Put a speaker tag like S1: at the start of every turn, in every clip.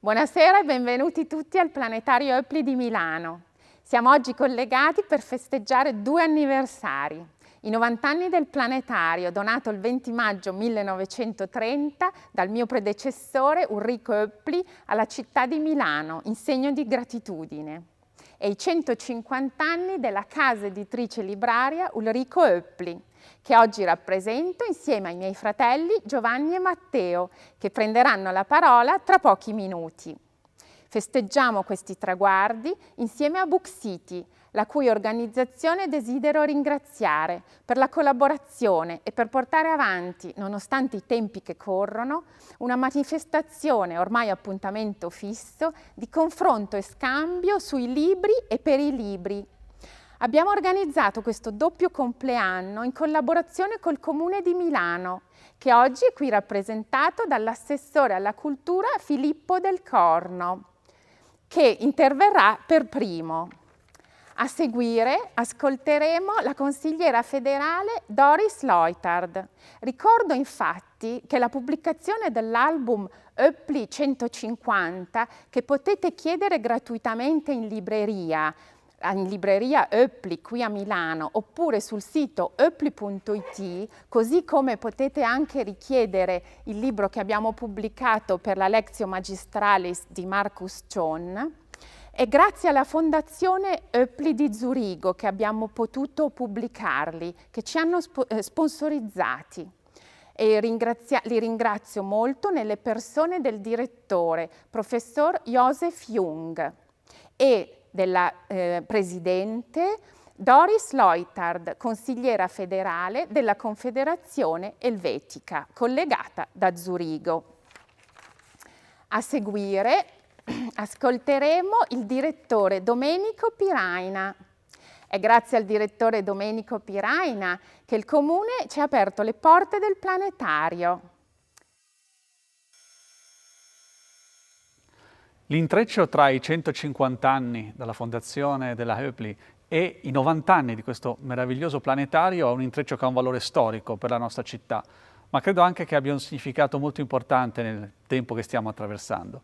S1: Buonasera e benvenuti tutti al Planetario Hoepli di Milano. Siamo oggi collegati per festeggiare 2 anniversari. I 90 anni del Planetario, donato il 20 maggio 1930 dal mio predecessore Ulrico Hoepli alla città di Milano, in segno di gratitudine. E i 150 anni della casa editrice libraria Ulrico Hoepli, che oggi rappresento insieme ai miei fratelli Giovanni e Matteo, che prenderanno la parola tra pochi minuti. Festeggiamo questi traguardi insieme a Book City, la cui organizzazione desidero ringraziare per la collaborazione e per portare avanti, nonostante i tempi che corrono, una manifestazione ormai appuntamento fisso di confronto e scambio sui libri e per i libri. Abbiamo organizzato questo doppio compleanno in collaborazione col Comune di Milano, che oggi è qui rappresentato dall'Assessore alla Cultura Filippo del Corno, che interverrà per primo. A seguire ascolteremo la Consigliera Federale Doris Leuthard. Ricordo infatti che la pubblicazione dell'album Hoepli 150, che potete chiedere gratuitamente in libreria Hoepli qui a Milano oppure sul sito hoepli.it, così come potete anche richiedere il libro che abbiamo pubblicato per la Lectio magistralis di Marcus Chown, è grazie alla Fondazione Hoepli di Zurigo che abbiamo potuto pubblicarli, che ci hanno sponsorizzati. E li ringrazio molto nelle persone del direttore, professor Joseph Jung, e della presidente Doris Leuthard, consigliera federale della Confederazione Elvetica, collegata da Zurigo. A seguire ascolteremo il direttore Domenico Piraina. È grazie al direttore Domenico Piraina che il Comune ci ha aperto le porte del Planetario.
S2: L'intreccio tra i 150 anni dalla fondazione della Hoepli e i 90 anni di questo meraviglioso planetario è un intreccio che ha un valore storico per la nostra città, ma credo anche che abbia un significato molto importante nel tempo che stiamo attraversando.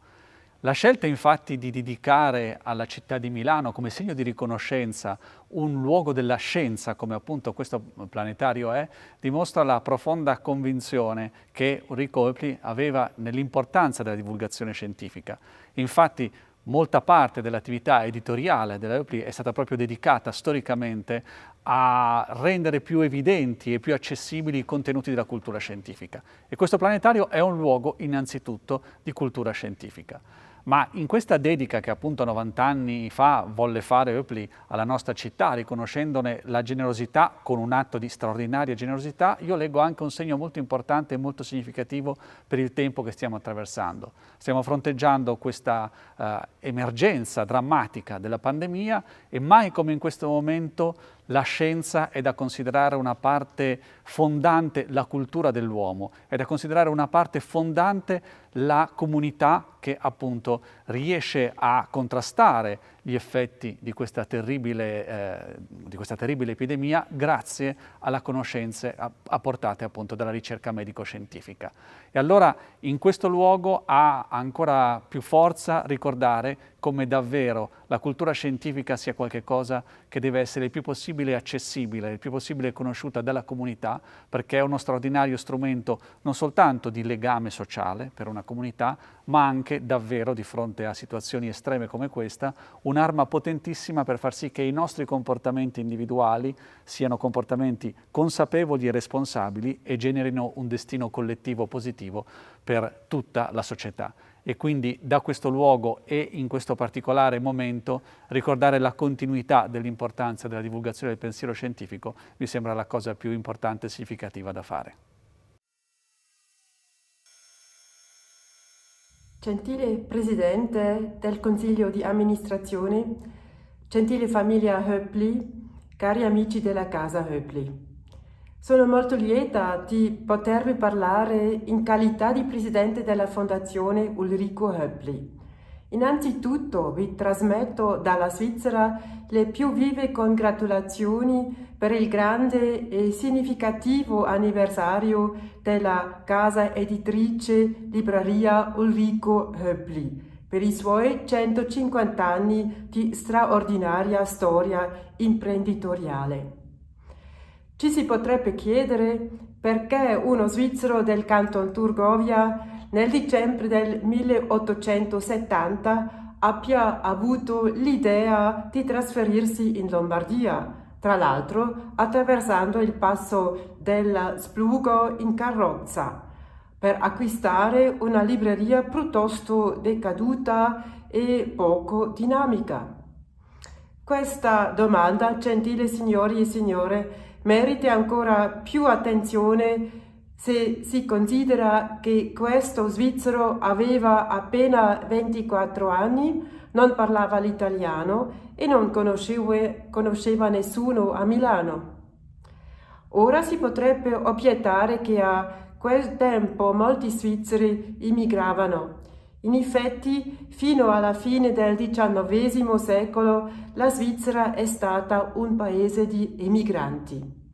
S2: La scelta infatti di dedicare alla città di Milano come segno di riconoscenza un luogo della scienza, come appunto questo planetario è, dimostra la profonda convinzione che Ulrico Hoepli aveva nell'importanza della divulgazione scientifica. Infatti molta parte dell'attività editoriale della Hoepli è stata proprio dedicata storicamente a rendere più evidenti e più accessibili i contenuti della cultura scientifica. E questo planetario è un luogo innanzitutto di cultura scientifica. Ma in questa dedica che appunto 90 anni fa volle fare Hoepli alla nostra città, riconoscendone la generosità con un atto di straordinaria generosità, io leggo anche un segno molto importante e molto significativo per il tempo che stiamo attraversando. Stiamo fronteggiando questa emergenza drammatica della pandemia e mai come in questo momento la scienza è da considerare una parte fondante, la cultura dell'uomo, è da considerare una parte fondante la comunità che appunto riesce a contrastare gli effetti di questa terribile epidemia grazie alla conoscenze apportate appunto dalla ricerca medico-scientifica. E allora in questo luogo ha ancora più forza ricordare come davvero la cultura scientifica sia qualcosa che deve essere il più possibile accessibile, il più possibile conosciuta dalla comunità, perché è uno straordinario strumento non soltanto di legame sociale per una comunità, ma anche davvero di fronte a situazioni estreme come questa, un'arma potentissima per far sì che i nostri comportamenti individuali siano comportamenti consapevoli e responsabili e generino un destino collettivo positivo per tutta la società. E quindi da questo luogo e in questo particolare momento ricordare la continuità dell'importanza della divulgazione del pensiero scientifico mi sembra la cosa più importante e significativa da fare.
S3: Gentile Presidente del Consiglio di amministrazione, gentile famiglia Hoepli, cari amici della casa Hoepli. Sono molto lieta di potervi parlare in qualità di Presidente della Fondazione Ulrico Hoepli. Innanzitutto vi trasmetto dalla Svizzera le più vive congratulazioni per il grande e significativo anniversario della casa editrice libreria Ulrico Hoepli, per i suoi 150 anni di straordinaria storia imprenditoriale. Ci si potrebbe chiedere perché uno svizzero del Canton Turgovia nel dicembre del 1870 abbia avuto l'idea di trasferirsi in Lombardia, tra l'altro attraversando il passo della Splugo in carrozza, per acquistare una libreria piuttosto decaduta e poco dinamica. Questa domanda, gentili signori e signore, merita ancora più attenzione se si considera che questo svizzero aveva appena 24 anni, non parlava l'italiano e non conosceva nessuno a Milano. Ora si potrebbe obiettare che a quel tempo molti svizzeri immigravano. In effetti, fino alla fine del XIX secolo, la Svizzera è stata un paese di emigranti.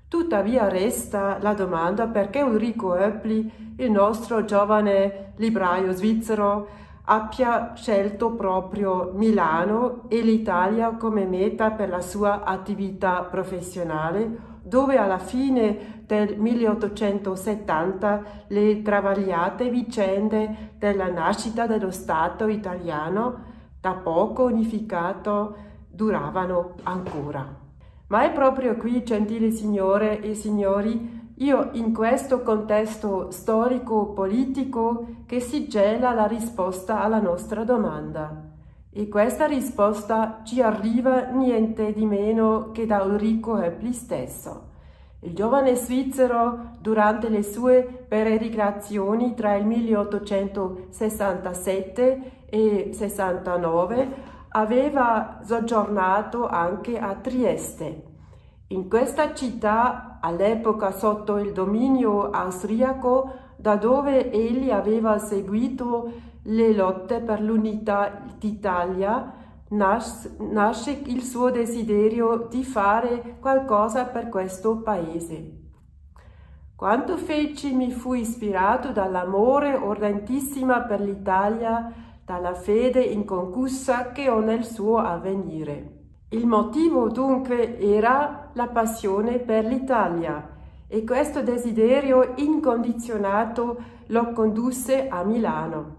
S3: Tuttavia resta la domanda perché Ulrico Hoepli, il nostro giovane libraio svizzero, abbia scelto proprio Milano e l'Italia come meta per la sua attività professionale, dove alla fine del 1870 le travagliate vicende della nascita dello Stato italiano, da poco unificato, duravano ancora. Ma è proprio qui, gentili signore e signori, in questo contesto storico-politico che si gela la risposta alla nostra domanda. E questa risposta ci arriva niente di meno che da Ulrico Hoepli stesso. Il giovane svizzero, durante le sue peregrinazioni tra il 1867 e 69, aveva soggiornato anche a Trieste. In questa città, all'epoca sotto il dominio austriaco, da dove egli aveva seguito le lotte per l'unità d'Italia, nasce il suo desiderio di fare qualcosa per questo paese. Quanto feci mi fu ispirato dall'amore ardentissimo per l'Italia, dalla fede inconcussa che ho nel suo avvenire. Il motivo dunque era la passione per l'Italia e questo desiderio incondizionato lo condusse a Milano.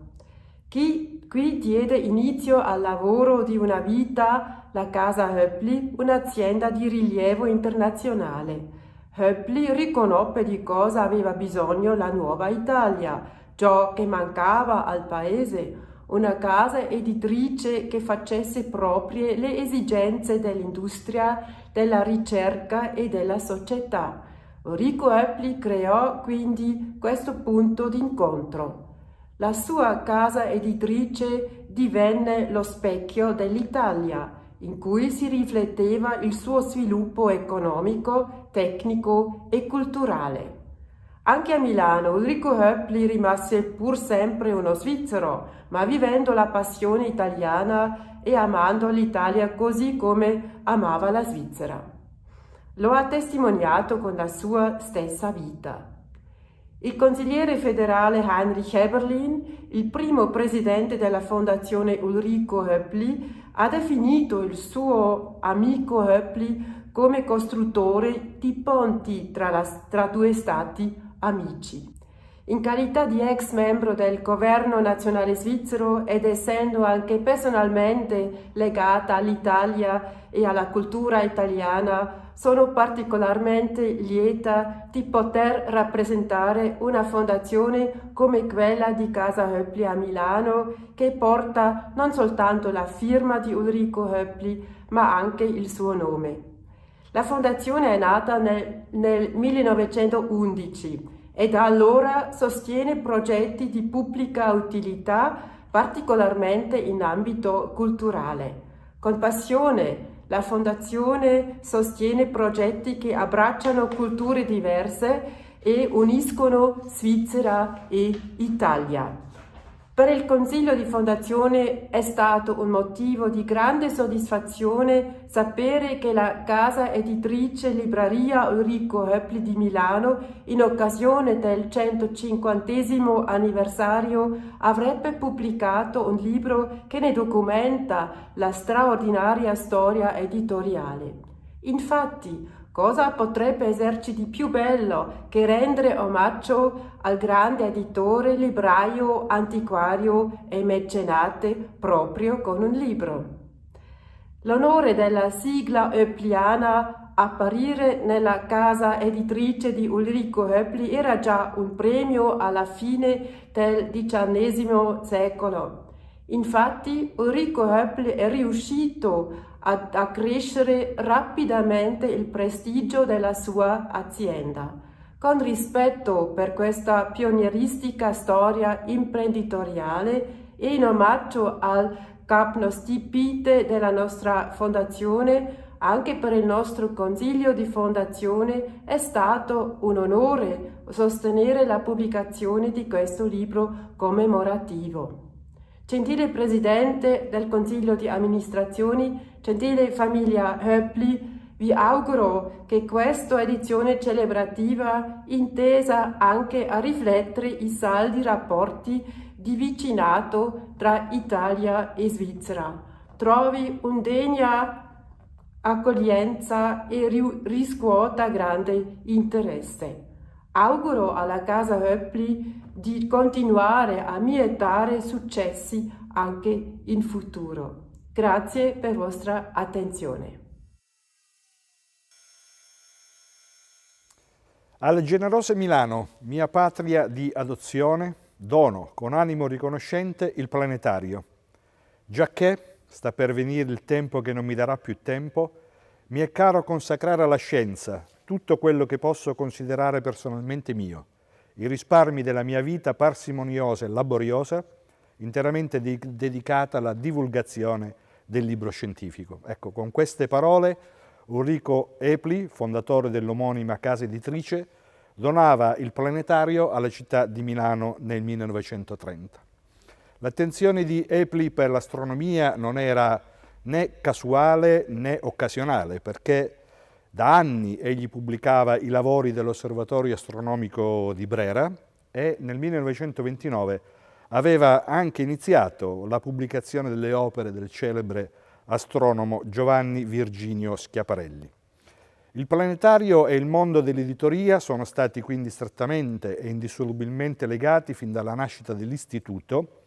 S3: Qui diede inizio al lavoro di una vita la casa Hoepli, un'azienda di rilievo internazionale. Hoepli riconobbe di cosa aveva bisogno la nuova Italia, ciò che mancava al paese, una casa editrice che facesse proprie le esigenze dell'industria, della ricerca e della società. Ulrico Hoepli creò quindi questo punto d'incontro. La sua casa editrice divenne lo specchio dell'Italia, in cui si rifletteva il suo sviluppo economico, tecnico e culturale. Anche a Milano Ulrico Hoepli rimase pur sempre uno svizzero, ma vivendo la passione italiana e amando l'Italia così come amava la Svizzera. Lo ha testimoniato con la sua stessa vita. Il consigliere federale Heinrich Heberlin, il primo presidente della Fondazione Ulrico Hoepli, ha definito il suo amico Hoepli come costruttore di ponti tra due stati amici. In qualità di ex membro del governo nazionale svizzero ed essendo anche personalmente legata all'Italia e alla cultura italiana, sono particolarmente lieta di poter rappresentare una fondazione come quella di Casa Hoepli a Milano, che porta non soltanto la firma di Ulrico Hoepli, ma anche il suo nome. La fondazione è nata nel 1911 e da allora sostiene progetti di pubblica utilità, particolarmente in ambito culturale. Con passione, la Fondazione sostiene progetti che abbracciano culture diverse e uniscono Svizzera e Italia. Per il Consiglio di Fondazione è stato un motivo di grande soddisfazione sapere che la casa editrice Libreria Ulrico Hoepli di Milano, in occasione del 150° anniversario, avrebbe pubblicato un libro che ne documenta la straordinaria storia editoriale. Infatti, cosa potrebbe esserci di più bello che rendere omaggio al grande editore, libraio, antiquario e mecenate proprio con un libro? L'onore della sigla hoepliana apparire nella casa editrice di Ulrico Hoepli era già un premio alla fine del XIX secolo. Infatti Ulrico Hoepli è riuscito ad accrescere rapidamente il prestigio della sua azienda. Con rispetto per questa pionieristica storia imprenditoriale e in omaggio al capostipite della nostra fondazione, anche per il nostro Consiglio di Fondazione è stato un onore sostenere la pubblicazione di questo libro commemorativo. Gentile Presidente del Consiglio di Amministrazione, gentile famiglia Hoepli, vi auguro che questa edizione celebrativa, intesa anche a riflettere i saldi rapporti di vicinato tra Italia e Svizzera, trovi un degna accoglienza e riscuota grande interesse. Auguro alla casa Hoepli di continuare a mietare successi anche in futuro. Grazie per vostra attenzione.
S4: Al generoso Milano, mia patria di adozione, dono con animo riconoscente il Planetario. Giacché sta per venire il tempo che non mi darà più tempo, mi è caro consacrare alla scienza tutto quello che posso considerare personalmente mio, i risparmi della mia vita parsimoniosa e laboriosa, interamente dedicata alla divulgazione del libro scientifico. Ecco, con queste parole Ulrico Hoepli, fondatore dell'omonima casa editrice, donava il Planetario alla città di Milano nel 1930. L'attenzione di Hoepli per l'astronomia non era né casuale né occasionale, perché da anni egli pubblicava i lavori dell'Osservatorio Astronomico di Brera e nel 1929 aveva anche iniziato la pubblicazione delle opere del celebre astronomo Giovanni Virginio Schiaparelli. Il Planetario e il mondo dell'editoria sono stati quindi strettamente e indissolubilmente legati fin dalla nascita dell'istituto,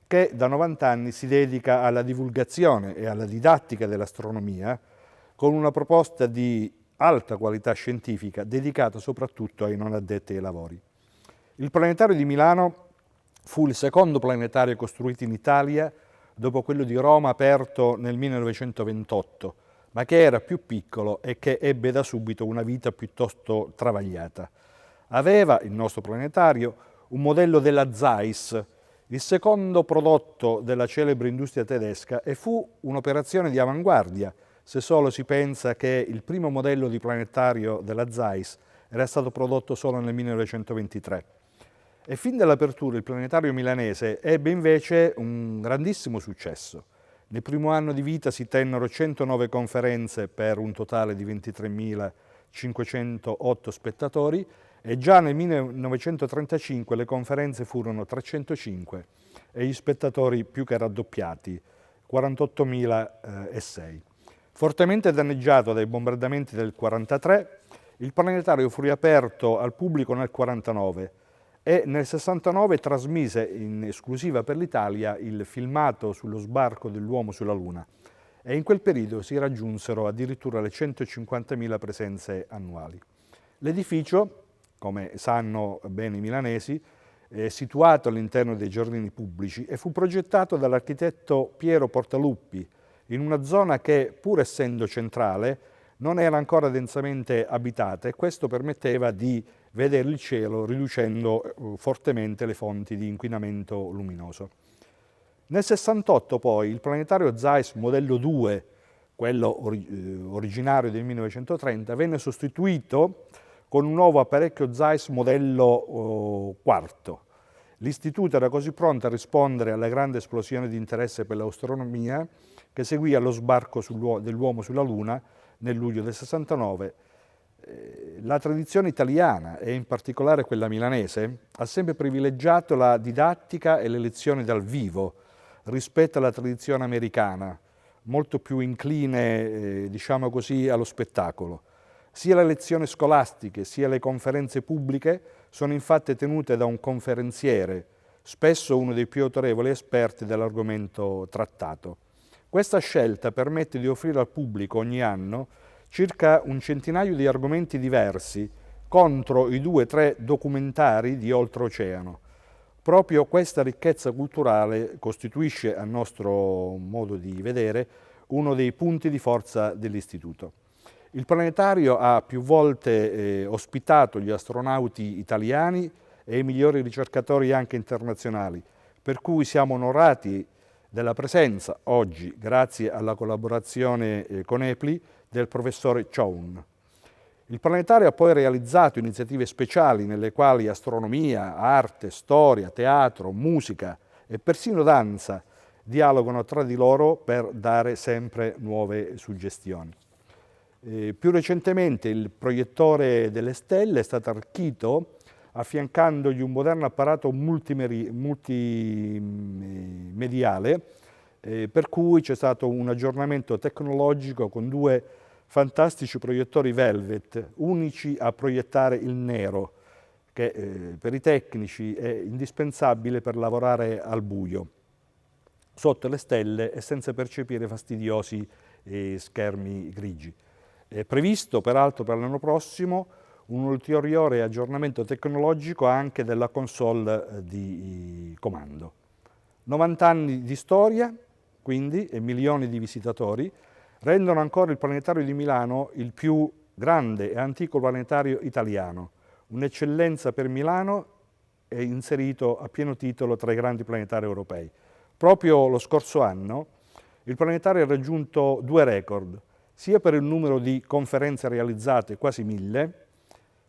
S4: che da 90 anni si dedica alla divulgazione e alla didattica dell'astronomia con una proposta di alta qualità scientifica dedicata soprattutto ai non addetti ai lavori. Il Planetario di Milano fu il secondo planetario costruito in Italia dopo quello di Roma aperto nel 1928, ma che era più piccolo e che ebbe da subito una vita piuttosto travagliata. Aveva, il nostro planetario, un modello della Zeiss, il secondo prodotto della celebre industria tedesca, e fu un'operazione di avanguardia, se solo si pensa che il primo modello di planetario della Zeiss era stato prodotto solo nel 1923. E fin dall'apertura il planetario milanese ebbe invece un grandissimo successo. Nel primo anno di vita si tennero 109 conferenze per un totale di 23.508 spettatori e già nel 1935 le conferenze furono 305 e gli spettatori più che raddoppiati, 48.006. Fortemente danneggiato dai bombardamenti del 1943, il planetario fu riaperto al pubblico nel 1949 e nel 1969 trasmise in esclusiva per l'Italia il filmato sullo sbarco dell'uomo sulla Luna e in quel periodo si raggiunsero addirittura le 150.000 presenze annuali. L'edificio, come sanno bene i milanesi, è situato all'interno dei giardini pubblici e fu progettato dall'architetto Piero Portaluppi in una zona che, pur essendo centrale, non era ancora densamente abitata e questo permetteva di vedere il cielo riducendo fortemente le fonti di inquinamento luminoso. Nel 68 poi il planetario Zeiss modello 2, quello originario del 1930, venne sostituito con un nuovo apparecchio Zeiss modello 4. L'istituto era così pronto a rispondere alla grande esplosione di interesse per l'astronomia che seguì allo sbarco dell'uomo sulla Luna nel luglio del 69. La tradizione italiana, e in particolare quella milanese, ha sempre privilegiato la didattica e le lezioni dal vivo rispetto alla tradizione americana, molto più incline, diciamo così, allo spettacolo. Sia le lezioni scolastiche sia le conferenze pubbliche sono infatti tenute da un conferenziere, spesso uno dei più autorevoli esperti dell'argomento trattato. Questa scelta permette di offrire al pubblico ogni anno circa un centinaio di argomenti diversi contro i 2-3 documentari di oltreoceano. Proprio questa ricchezza culturale costituisce, a nostro modo di vedere, uno dei punti di forza dell'istituto. Il Planetario ha più volte ospitato gli astronauti italiani e i migliori ricercatori anche internazionali, per cui siamo onorati della presenza oggi, grazie alla collaborazione con Hoepli, del professore Chown. Il Planetario ha poi realizzato iniziative speciali nelle quali astronomia, arte, storia, teatro, musica e persino danza dialogano tra di loro per dare sempre nuove suggestioni. Più recentemente il proiettore delle stelle è stato arricchito affiancandogli un moderno apparato multimediale, per cui c'è stato un aggiornamento tecnologico con 2 fantastici proiettori Velvet, unici a proiettare il nero, che per i tecnici è indispensabile per lavorare al buio, sotto le stelle e senza percepire fastidiosi schermi grigi. È previsto peraltro per l'anno prossimo un ulteriore aggiornamento tecnologico anche della console di comando. 90 anni di storia, quindi, e milioni di visitatori rendono ancora il Planetario di Milano il più grande e antico planetario italiano, un'eccellenza per Milano e inserito a pieno titolo tra i grandi planetari europei. Proprio lo scorso anno il Planetario ha raggiunto 2 record, sia per il numero di conferenze realizzate, quasi 1000,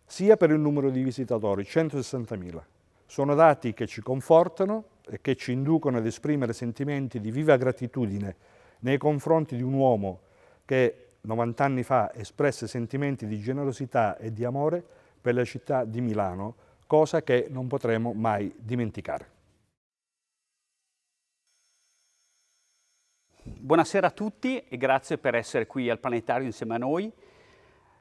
S4: sia per il numero di visitatori, 160.000. Sono dati che ci confortano e che ci inducono ad esprimere sentimenti di viva gratitudine nei confronti di un uomo che 90 anni fa espresse sentimenti di generosità e di amore per la città di Milano, cosa che non potremo mai dimenticare.
S5: Buonasera a tutti e grazie per essere qui al Planetario insieme a noi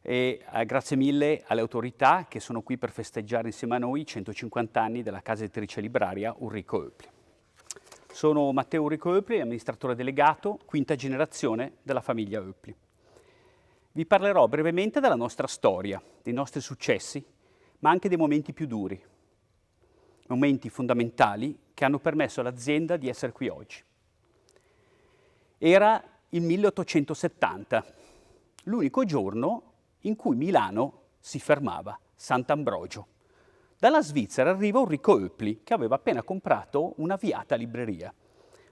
S5: e grazie mille alle autorità che sono qui per festeggiare insieme a noi i 150 anni della casa editrice libraria Ulrico Hoepli. Sono Matteo Ulrico Hoepli, amministratore delegato, 5ª generazione della famiglia Hoepli. Vi parlerò brevemente della nostra storia, dei nostri successi, ma anche dei momenti più duri, momenti fondamentali che hanno permesso all'azienda di essere qui oggi. Era il 1870, l'unico giorno in cui Milano si fermava, Sant'Ambrogio. Dalla Svizzera arriva Ulrico Hoepli, che aveva appena comprato una avviata libreria.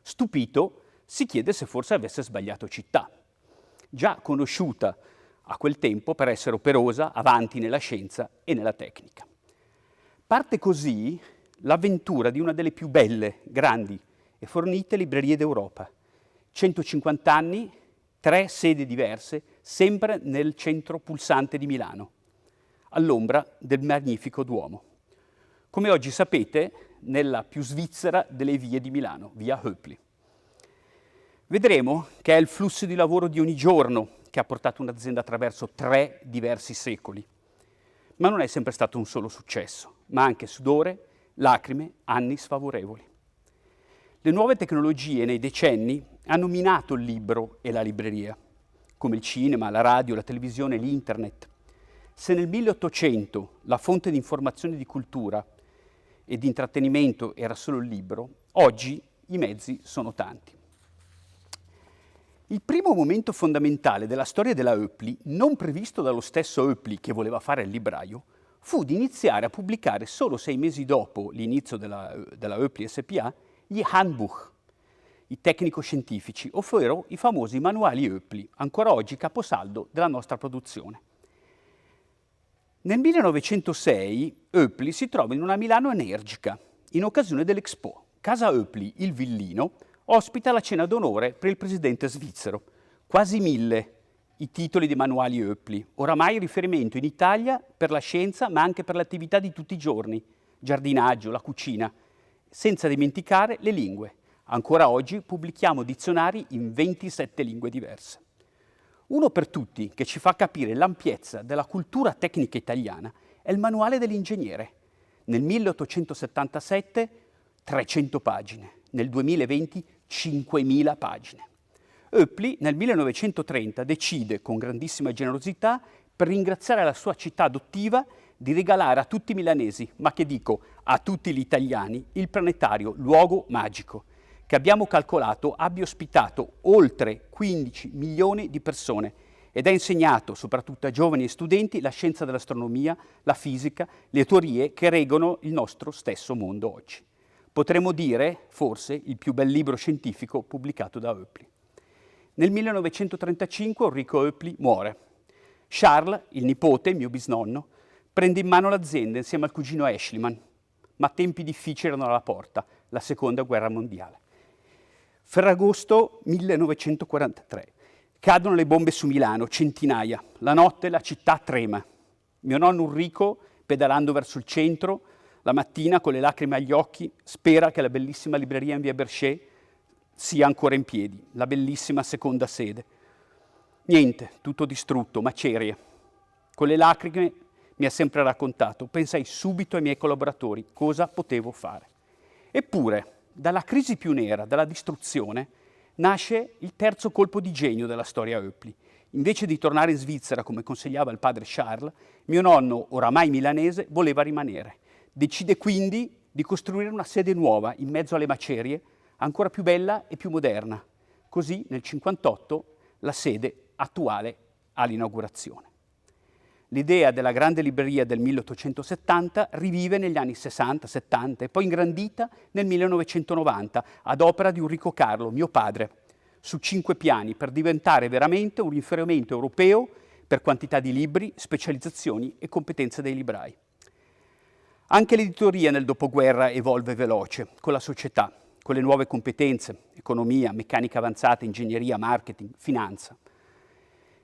S5: Stupito, si chiede se forse avesse sbagliato città, già conosciuta a quel tempo per essere operosa, avanti nella scienza e nella tecnica. Parte così l'avventura di una delle più belle, grandi e fornite librerie d'Europa. 150 anni, 3 sedi diverse, sempre nel centro pulsante di Milano, all'ombra del magnifico Duomo. Come oggi sapete, nella più svizzera delle vie di Milano, via Hoepli. Vedremo che è il flusso di lavoro di ogni giorno che ha portato un'azienda attraverso 3 diversi secoli. Ma non è sempre stato un solo successo, ma anche sudore, lacrime, anni sfavorevoli. Le nuove tecnologie nei decenni hanno minato il libro e la libreria, come il cinema, la radio, la televisione e l'internet. Se nel 1800 la fonte di informazione e di cultura e di intrattenimento era solo il libro, oggi i mezzi sono tanti. Il primo momento fondamentale della storia della Hoepli, non previsto dallo stesso Hoepli che voleva fare il libraio, fu di iniziare a pubblicare solo 6 mesi dopo l'inizio della Hoepli SPA gli Handbuch, i tecnico-scientifici, ovvero i famosi manuali Hoepli, ancora oggi caposaldo della nostra produzione. Nel 1906 Hoepli si trova in una Milano energica, in occasione dell'Expo. Casa Hoepli, il villino, ospita la cena d'onore per il presidente svizzero. Quasi 1000 i titoli dei manuali Hoepli, oramai riferimento in Italia per la scienza ma anche per l'attività di tutti i giorni, giardinaggio, la cucina, senza dimenticare le lingue. Ancora oggi pubblichiamo dizionari in 27 lingue diverse. Uno per tutti che ci fa capire l'ampiezza della cultura tecnica italiana è il manuale dell'ingegnere. Nel 1877 300 pagine, nel 2020 5.000 pagine. Hoepli nel 1930 decide con grandissima generosità, per ringraziare la sua città adottiva, di regalare a tutti i milanesi, ma che dico a tutti gli italiani, il Planetario, luogo magico, che abbiamo calcolato abbia ospitato oltre 15 milioni di persone ed ha insegnato soprattutto a giovani e studenti la scienza dell'astronomia, la fisica, le teorie che reggono il nostro stesso mondo oggi. Potremmo dire, forse, il più bel libro scientifico pubblicato da Hoepli. Nel 1935 Enrico Hoepli muore. Charles, il nipote, mio bisnonno, prende in mano l'azienda insieme al cugino Eschliman, ma tempi difficili erano alla porta, la seconda guerra mondiale. Ferragosto 1943. Cadono le bombe su Milano, centinaia. La notte la città trema. Mio nonno Enrico, pedalando verso il centro, la mattina con le lacrime agli occhi, spera che la bellissima libreria in via Berchet sia ancora in piedi, la bellissima seconda sede. Niente, tutto distrutto, macerie. Con le lacrime mi ha sempre raccontato, pensai subito ai miei collaboratori, cosa potevo fare. Eppure, dalla crisi più nera, dalla distruzione, nasce il terzo colpo di genio della storia Hoepli. Invece di tornare in Svizzera, come consigliava il padre Charles, mio nonno, oramai milanese, voleva rimanere. Decide quindi di costruire una sede nuova in mezzo alle macerie, ancora più bella e più moderna. Così, nel 1958, la sede attuale all'inaugurazione. L'idea della grande libreria del 1870 rivive negli anni 60, 70 e poi ingrandita nel 1990 ad opera di Enrico Carlo, mio padre, su 5 piani per diventare veramente un riferimento europeo per quantità di libri, specializzazioni e competenze dei librai. Anche l'editoria nel dopoguerra evolve veloce con la società, con le nuove competenze, economia, meccanica avanzata, ingegneria, marketing, finanza.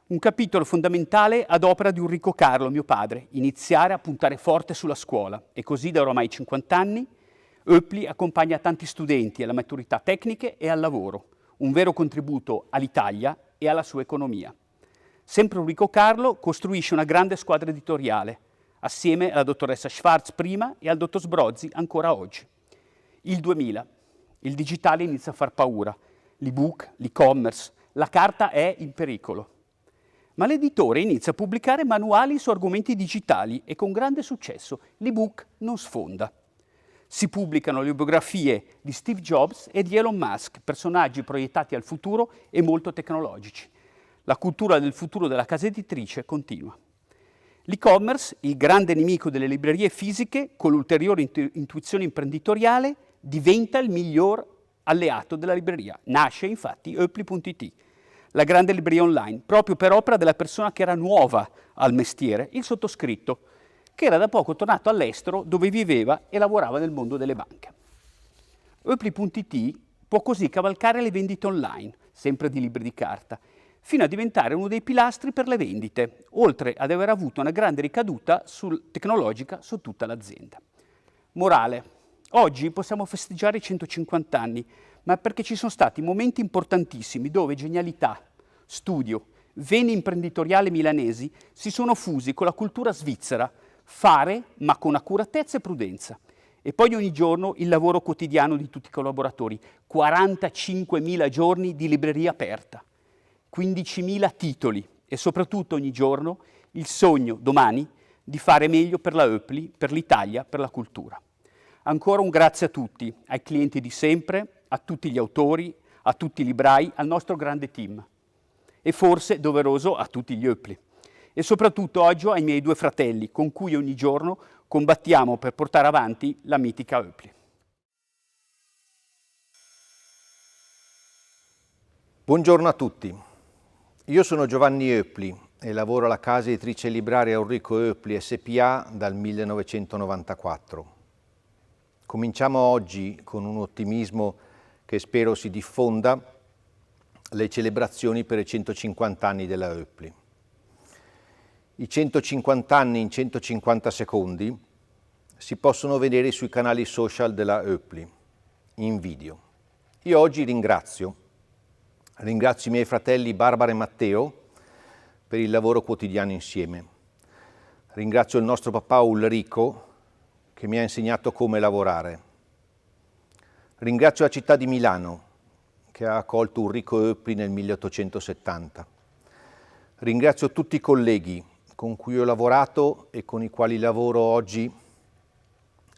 S5: Un capitolo fondamentale ad opera di Enrico Carlo, mio padre, iniziare a puntare forte sulla scuola e così da ormai 50 anni Hoepli accompagna tanti studenti alla maturità tecniche e al lavoro, un vero contributo all'Italia e alla sua economia. Sempre Enrico Carlo costruisce una grande squadra editoriale, assieme alla dottoressa Schwarz prima e al dottor Sbrozzi ancora oggi. Il 2000, il digitale inizia a far paura, l'ebook, l'e-commerce, la carta è in pericolo. Ma l'editore inizia a pubblicare manuali su argomenti digitali e con grande successo l'ebook non sfonda. Si pubblicano le biografie di Steve Jobs e di Elon Musk, personaggi proiettati al futuro e molto tecnologici. La cultura del futuro della casa editrice continua. L'e-commerce, il grande nemico delle librerie fisiche, con l'ulteriore intuizione imprenditoriale, diventa il miglior alleato della libreria. Nasce infatti Hoepli.it, la grande libreria online, proprio per opera della persona che era nuova al mestiere, il sottoscritto, che era da poco tornato all'estero dove viveva e lavorava nel mondo delle banche. Hoepli.it può così cavalcare le vendite online, sempre di libri di carta, fino a diventare uno dei pilastri per le vendite, oltre ad aver avuto una grande ricaduta tecnologica su tutta l'azienda. Morale: oggi possiamo festeggiare i 150 anni, ma perché ci sono stati momenti importantissimi dove genialità, studio, vene imprenditoriale milanesi si sono fusi con la cultura svizzera, fare ma con accuratezza e prudenza. E poi ogni giorno il lavoro quotidiano di tutti i collaboratori, 45.000 giorni di libreria aperta, 15.000 titoli e soprattutto ogni giorno il sogno, domani, di fare meglio per la Hoepli, per l'Italia, per la cultura. Ancora un grazie a tutti, ai clienti di sempre, a tutti gli autori, a tutti i librai, al nostro grande team. E forse, doveroso, a tutti gli Hoepli. E soprattutto oggi ai miei 2 fratelli, con cui ogni giorno combattiamo per portare avanti la mitica Hoepli.
S6: Buongiorno a tutti. Io sono Giovanni Hoepli e lavoro alla casa editrice libraria Enrico Hoepli SPA dal 1994. Cominciamo oggi con un ottimismo che spero si diffonda, le celebrazioni per i 150 anni della Hoepli. I 150 anni in 150 secondi si possono vedere sui canali social della Hoepli, in video. Io oggi ringrazio i miei fratelli Barbara e Matteo per il lavoro quotidiano insieme. Ringrazio il nostro papà Ulrico che mi ha insegnato come lavorare. Ringrazio la città di Milano che ha accolto Ulrico Hoepli nel 1870. Ringrazio tutti i colleghi con cui ho lavorato e con i quali lavoro oggi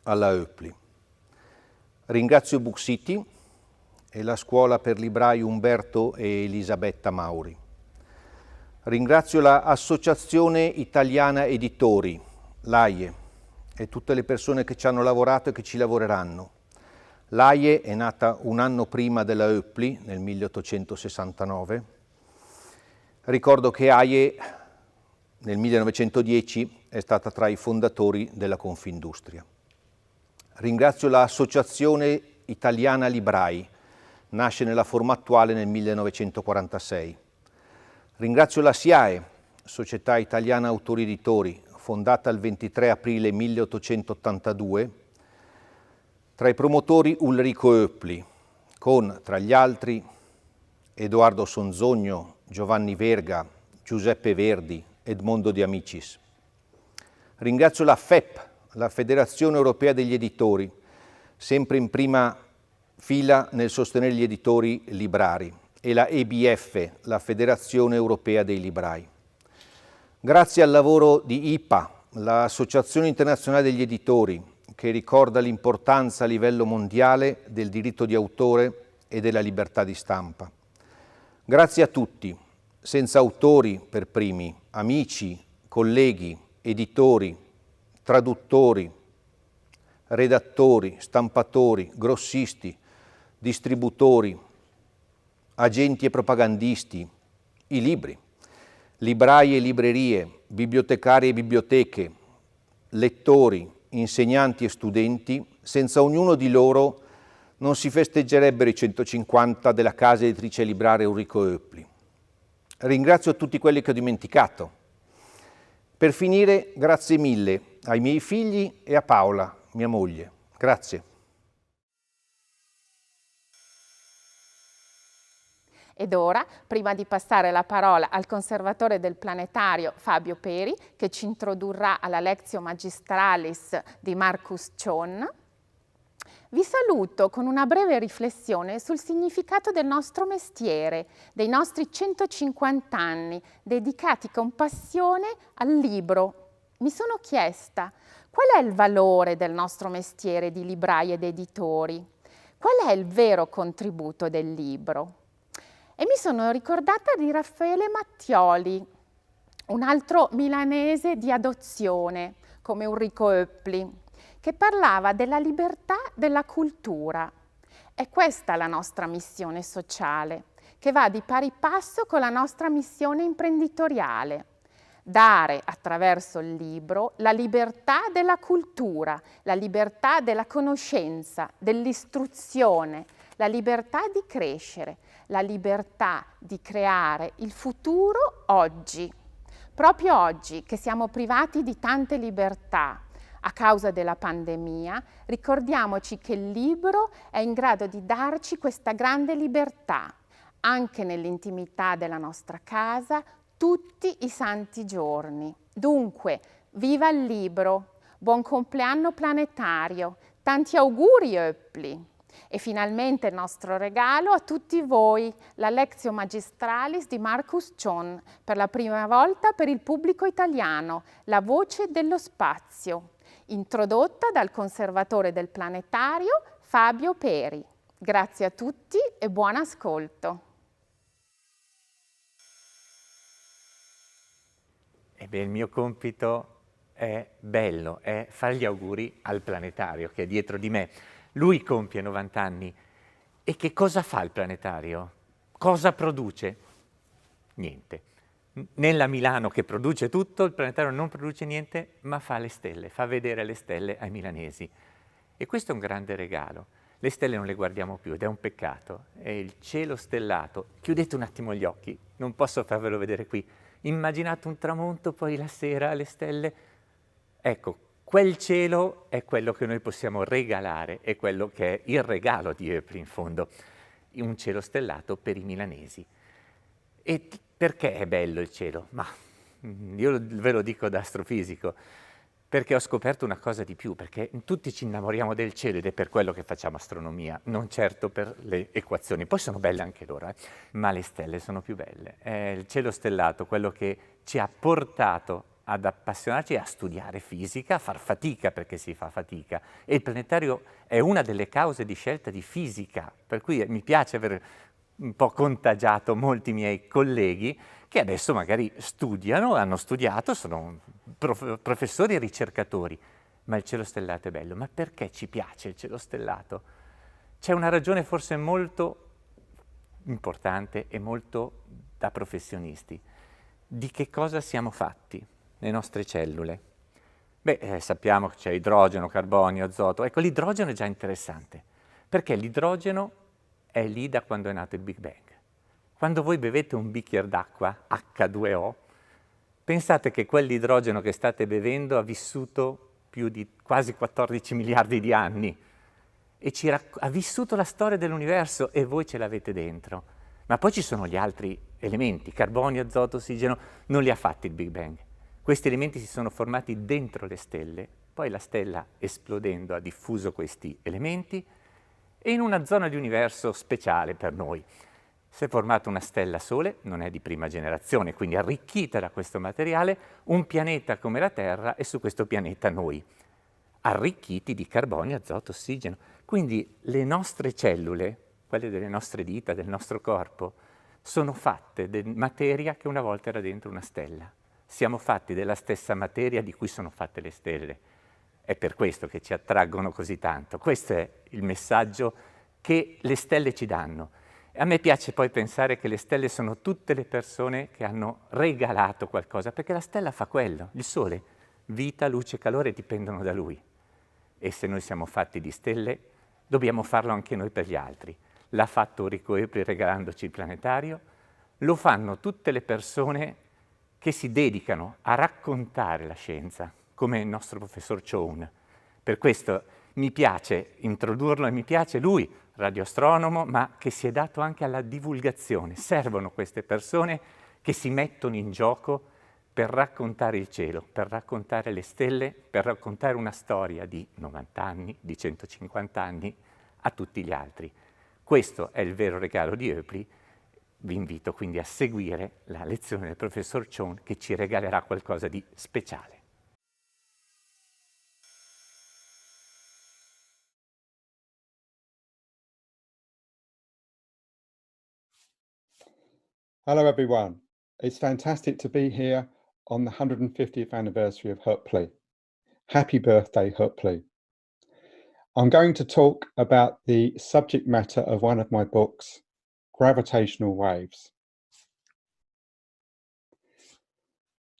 S6: alla Hoepli. Ringrazio Book City e la scuola per librai Umberto e Elisabetta Mauri. Ringrazio l'Associazione Italiana Editori, l'AIE, e tutte le persone che ci hanno lavorato e che ci lavoreranno. L'AIE è nata un anno prima della Hoepli, nel 1869. Ricordo che AIE nel 1910 è stata tra i fondatori della Confindustria. Ringrazio l'Associazione Italiana Librai, nasce nella forma attuale nel 1946. Ringrazio la SIAE, Società Italiana Autori Editori, fondata il 23 aprile 1882, tra i promotori Ulrico Hoepli, con, tra gli altri, Edoardo Sonzogno, Giovanni Verga, Giuseppe Verdi, Edmondo De Amicis. Ringrazio la FEP, la Federazione Europea degli Editori, sempre in prima fila nel sostenere gli editori librari, e la EBF, la Federazione Europea dei Librai. Grazie al lavoro di IPA, l'Associazione Internazionale degli Editori, che ricorda l'importanza a livello mondiale del diritto di autore e della libertà di stampa. Grazie a tutti, senza autori per primi, amici, colleghi, editori, traduttori, redattori, stampatori, grossisti, distributori, agenti e propagandisti, i libri, librai e librerie, bibliotecari e biblioteche, lettori, insegnanti e studenti, senza ognuno di loro non si festeggerebbero i 150 della casa editrice libraria Ulrico Hoepli. Ringrazio tutti quelli che ho dimenticato. Per finire, grazie mille ai miei figli e a Paola, mia moglie. Grazie.
S1: Ed ora, prima di passare la parola al Conservatore del Planetario Fabio Peri, che ci introdurrà alla Lectio magistralis di Marcus Chown, vi saluto con una breve riflessione sul significato del nostro mestiere, dei nostri 150 anni, dedicati con passione al libro. Mi sono chiesta, qual è il valore del nostro mestiere di librai ed editori? Qual è il vero contributo del libro? E mi sono ricordata di Raffaele Mattioli, un altro milanese di adozione, come Ulrico Hoepli, che parlava della libertà della cultura. È questa la nostra missione sociale, che va di pari passo con la nostra missione imprenditoriale. Dare attraverso il libro la libertà della cultura, la libertà della conoscenza, dell'istruzione, la libertà di crescere, la libertà di creare il futuro oggi. Proprio oggi che siamo privati di tante libertà a causa della pandemia, ricordiamoci che il libro è in grado di darci questa grande libertà, anche nell'intimità della nostra casa, tutti i santi giorni. Dunque, viva il libro, buon compleanno Planetario, tanti auguri Hoepli! E finalmente il nostro regalo a tutti voi, la Lectio magistralis di Marcus Chown, per la prima volta per il pubblico italiano, la voce dello spazio, introdotta dal Conservatore del Planetario Fabio Peri. Grazie a tutti e buon ascolto.
S7: Beh, il mio compito è bello, è fare gli auguri al Planetario che è dietro di me. Lui compie 90 anni. E che cosa fa il Planetario? Cosa produce? Niente. Nella Milano che produce tutto, il Planetario non produce niente, ma fa le stelle, fa vedere le stelle ai milanesi. E questo è un grande regalo. Le stelle non le guardiamo più ed è un peccato. È il cielo stellato. Chiudete un attimo gli occhi, non posso farvelo vedere qui. Immaginate un tramonto, poi la sera, le stelle. Ecco, quel cielo è quello che noi possiamo regalare, è quello che è il regalo di Hoepli in fondo. Un cielo stellato per i milanesi. E perché è bello il cielo? Ma io ve lo dico da astrofisico, perché ho scoperto una cosa di più, perché tutti ci innamoriamo del cielo ed è per quello che facciamo astronomia, non certo per le equazioni. Poi sono belle anche loro, ma le stelle sono più belle. È il cielo stellato quello che ci ha portato ad appassionarci a studiare fisica, a far fatica perché si fa fatica. E il planetario è una delle cause di scelta di fisica, per cui mi piace aver un po' contagiato molti miei colleghi che adesso magari studiano, hanno studiato, sono professori e ricercatori, ma il cielo stellato è bello. Ma perché ci piace il cielo stellato? C'è una ragione forse molto importante e molto da professionisti. Di che cosa siamo fatti, le nostre cellule? Beh, sappiamo che c'è idrogeno, carbonio, azoto. Ecco, l'idrogeno è già interessante, perché l'idrogeno è lì da quando è nato il Big Bang. Quando voi bevete un bicchiere d'acqua, H2O, pensate che quell'idrogeno che state bevendo ha vissuto più di quasi 14 miliardi di anni e ha vissuto la storia dell'universo e voi ce l'avete dentro. Ma poi ci sono gli altri elementi, carbonio, azoto, ossigeno, non li ha fatti il Big Bang. Questi elementi si sono formati dentro le stelle, poi la stella esplodendo ha diffuso questi elementi e in una zona di universo speciale per noi. Si è formata una stella sole, non è di prima generazione, quindi arricchita da questo materiale, un pianeta come la Terra e su questo pianeta noi, arricchiti di carbonio, azoto, ossigeno. Quindi le nostre cellule, quelle delle nostre dita, del nostro corpo, sono fatte di materia che una volta era dentro una stella. Siamo fatti della stessa materia di cui sono fatte le stelle. È per questo che ci attraggono così tanto. Questo è il messaggio che le stelle ci danno. A me piace poi pensare che le stelle sono tutte le persone che hanno regalato qualcosa, perché la stella fa quello, il sole. Vita, luce, calore dipendono da lui. E se noi siamo fatti di stelle, dobbiamo farlo anche noi per gli altri. L'ha fatto Enrico Hoepli regalandoci il planetario, lo fanno tutte le persone che si dedicano a raccontare la scienza, come il nostro professor Chown. Per questo mi piace introdurlo e mi piace lui, radioastronomo, ma che si è dato anche alla divulgazione. Servono queste persone che si mettono in gioco per raccontare il cielo, per raccontare le stelle, per raccontare una storia di 90 anni, di 150 anni a tutti gli altri. Questo è il vero regalo di Hoepli. Vi invito quindi a seguire la lezione del professor Chown che ci regalerà qualcosa di speciale.
S8: Hello everyone, it's fantastic to be here on the 150th anniversary of Hoepli. Happy birthday, Hoepli. I'm going to talk about the subject matter of one of my books, Gravitational Waves.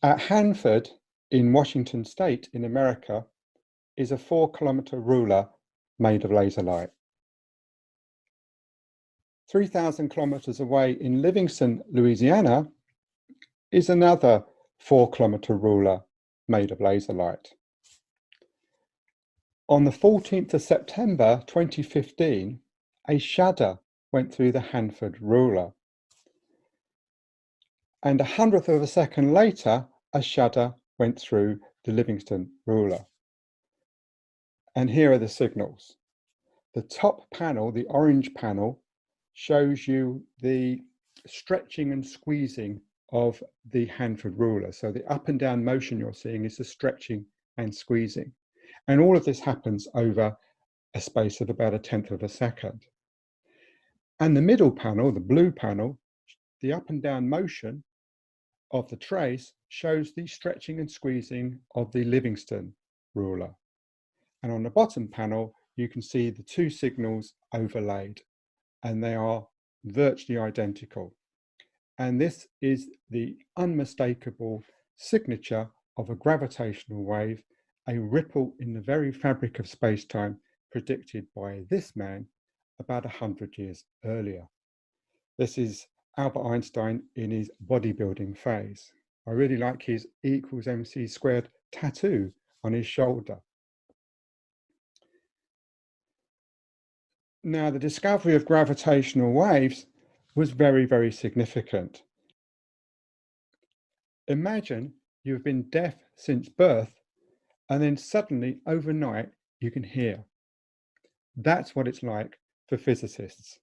S8: At Hanford in Washington State in America is a 4-kilometer ruler made of laser light. 3,000 kilometers away in Livingston, Louisiana, is another 4-kilometer ruler made of laser light. On the 14th of September 2015, a shudder went through the Hanford ruler. And 100th of a second later, a shudder went through the Livingston ruler. And here are the signals. The top panel, the orange panel, shows you the stretching and squeezing of the Hanford ruler. So the up and down motion you're seeing is the stretching and squeezing. And all of this happens over a space of about 1/10 of a second. And the middle panel, the blue panel, the up and down motion of the trace shows the stretching and squeezing of the Livingston ruler. And on the bottom panel, you can see the two signals overlaid, and they are virtually identical. And this is the unmistakable signature of a gravitational wave, a ripple in the very fabric of space-time predicted by this man about 100 years earlier. This is Albert Einstein in his bodybuilding phase. I really like his E=mc² tattoo on his shoulder. Now, the discovery of gravitational waves was very, very significant. Imagine you've been deaf since birth, and then suddenly, overnight, you can hear. That's what it's like for physicists.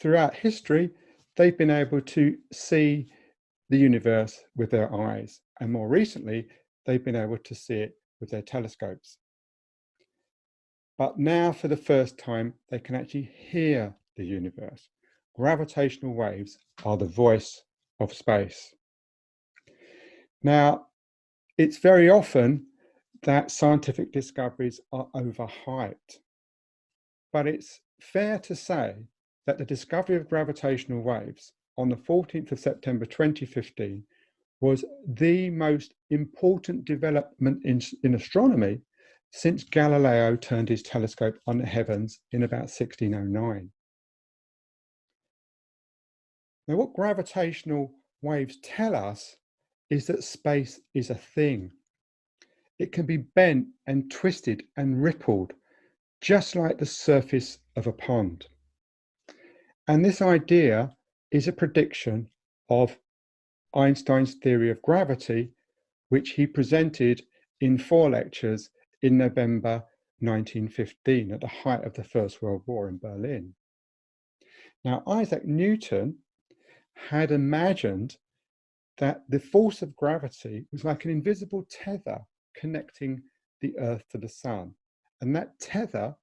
S8: Throughout history, they've been able to see the universe with their eyes, and more recently, they've been able to see it with their telescopes. But now, for the first time, they can actually hear the universe. Gravitational waves are the voice of space. Now, it's very often that scientific discoveries are overhyped, but it's fair to say that the discovery of gravitational waves on the 14th of September 2015 was the most important development in astronomy since Galileo turned his telescope on the heavens in about 1609. Now, what gravitational waves tell us is that space is a thing. It can be bent and twisted and rippled, just like the surface of a pond. And this idea is a prediction of Einstein's theory of gravity, which he presented in 4 lectures in November 1915, at the height of the First World War in Berlin. Now, Isaac Newton had imagined that the force of gravity was like an invisible tether connecting the Earth to the sun. And that tether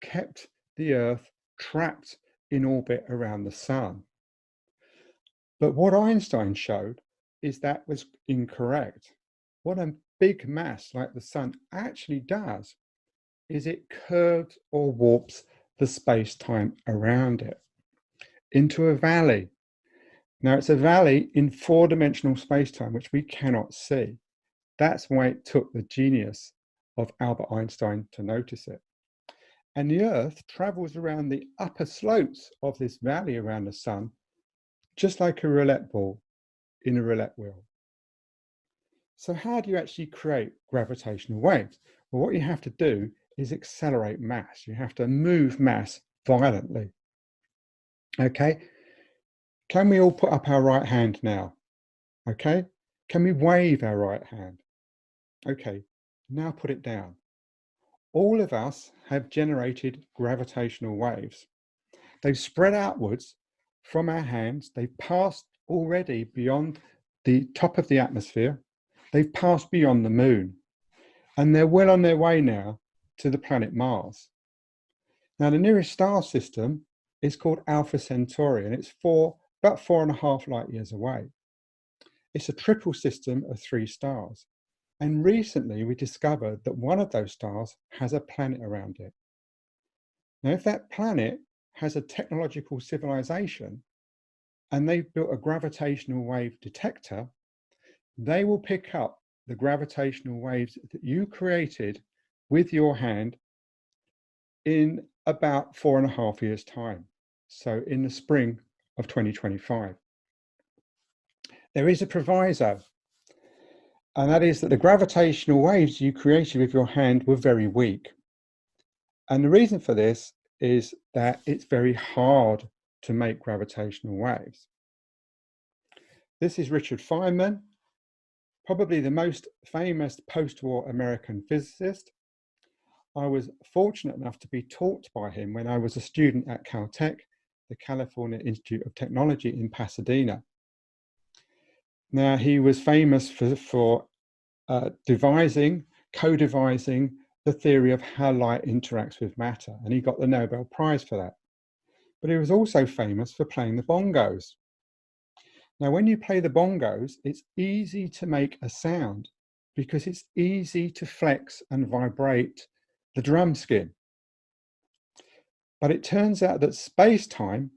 S8: kept the Earth trapped in orbit around the sun. But what Einstein showed is that was incorrect. What a big mass like the sun actually does is it curves or warps the space-time around it into a valley. Now, it's a valley in 4-dimensional space-time, which we cannot see. That's why it took the genius of Albert Einstein to notice it. And the Earth travels around the upper slopes of this valley around the sun, just like a roulette ball in a roulette wheel. So how do you actually create gravitational waves? Well, what you have to do is accelerate mass. You have to move mass violently. Okay? Can we all put up our right hand now? Okay? Can we wave our right hand? Okay, now put it down. All of us have generated gravitational waves. They've spread outwards from our hands. They've passed already beyond the top of the atmosphere. They've passed beyond the moon. And they're well on their way now to the planet Mars. Now, the nearest star system is called Alpha Centauri, and it's about 4.5 light years away. It's a triple system of 3 stars. And recently we discovered that one of those stars has a planet around it. Now, if that planet has a technological civilization and they've built a gravitational wave detector, they will pick up the gravitational waves that you created with your hand in about 4.5 years' time. So in the spring of 2025. There is a proviso, and that is that the gravitational waves you created with your hand were very weak. And the reason for this is that it's very hard to make gravitational waves. This is Richard Feynman, probably the most famous post-war American physicist. I was fortunate enough to be taught by him when I was a student at Caltech, the California Institute of Technology in Pasadena. Now, he was famous for co-devising the theory of how light interacts with matter, and he got the Nobel Prize for that. But he was also famous for playing the bongos. Now, when you play the bongos, it's easy to make a sound because it's easy to flex and vibrate the drum skin. But it turns out that space-time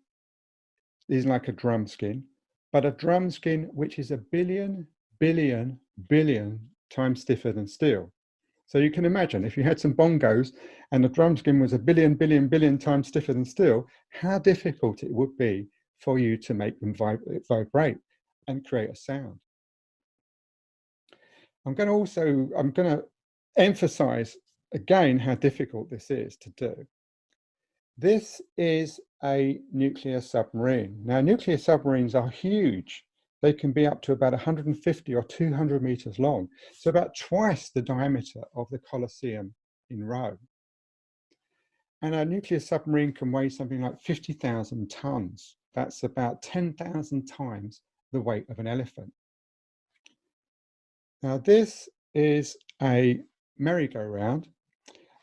S8: is like a drum skin, but a drum skin which is 1 billion, billion, billion times stiffer than steel. So you can imagine if you had some bongos and the drum skin was a billion times stiffer than steel, how difficult it would be for you to make them vibrate and create a sound. I'm going to emphasize again how difficult this is to do. This is a nuclear submarine. Now, nuclear submarines are huge. They can be up to about 150 or 200 meters long, so about twice the diameter of the Colosseum in Rome. And a nuclear submarine can weigh something like 50,000 tons. That's about 10,000 times the weight of an elephant. Now, this is a merry-go-round.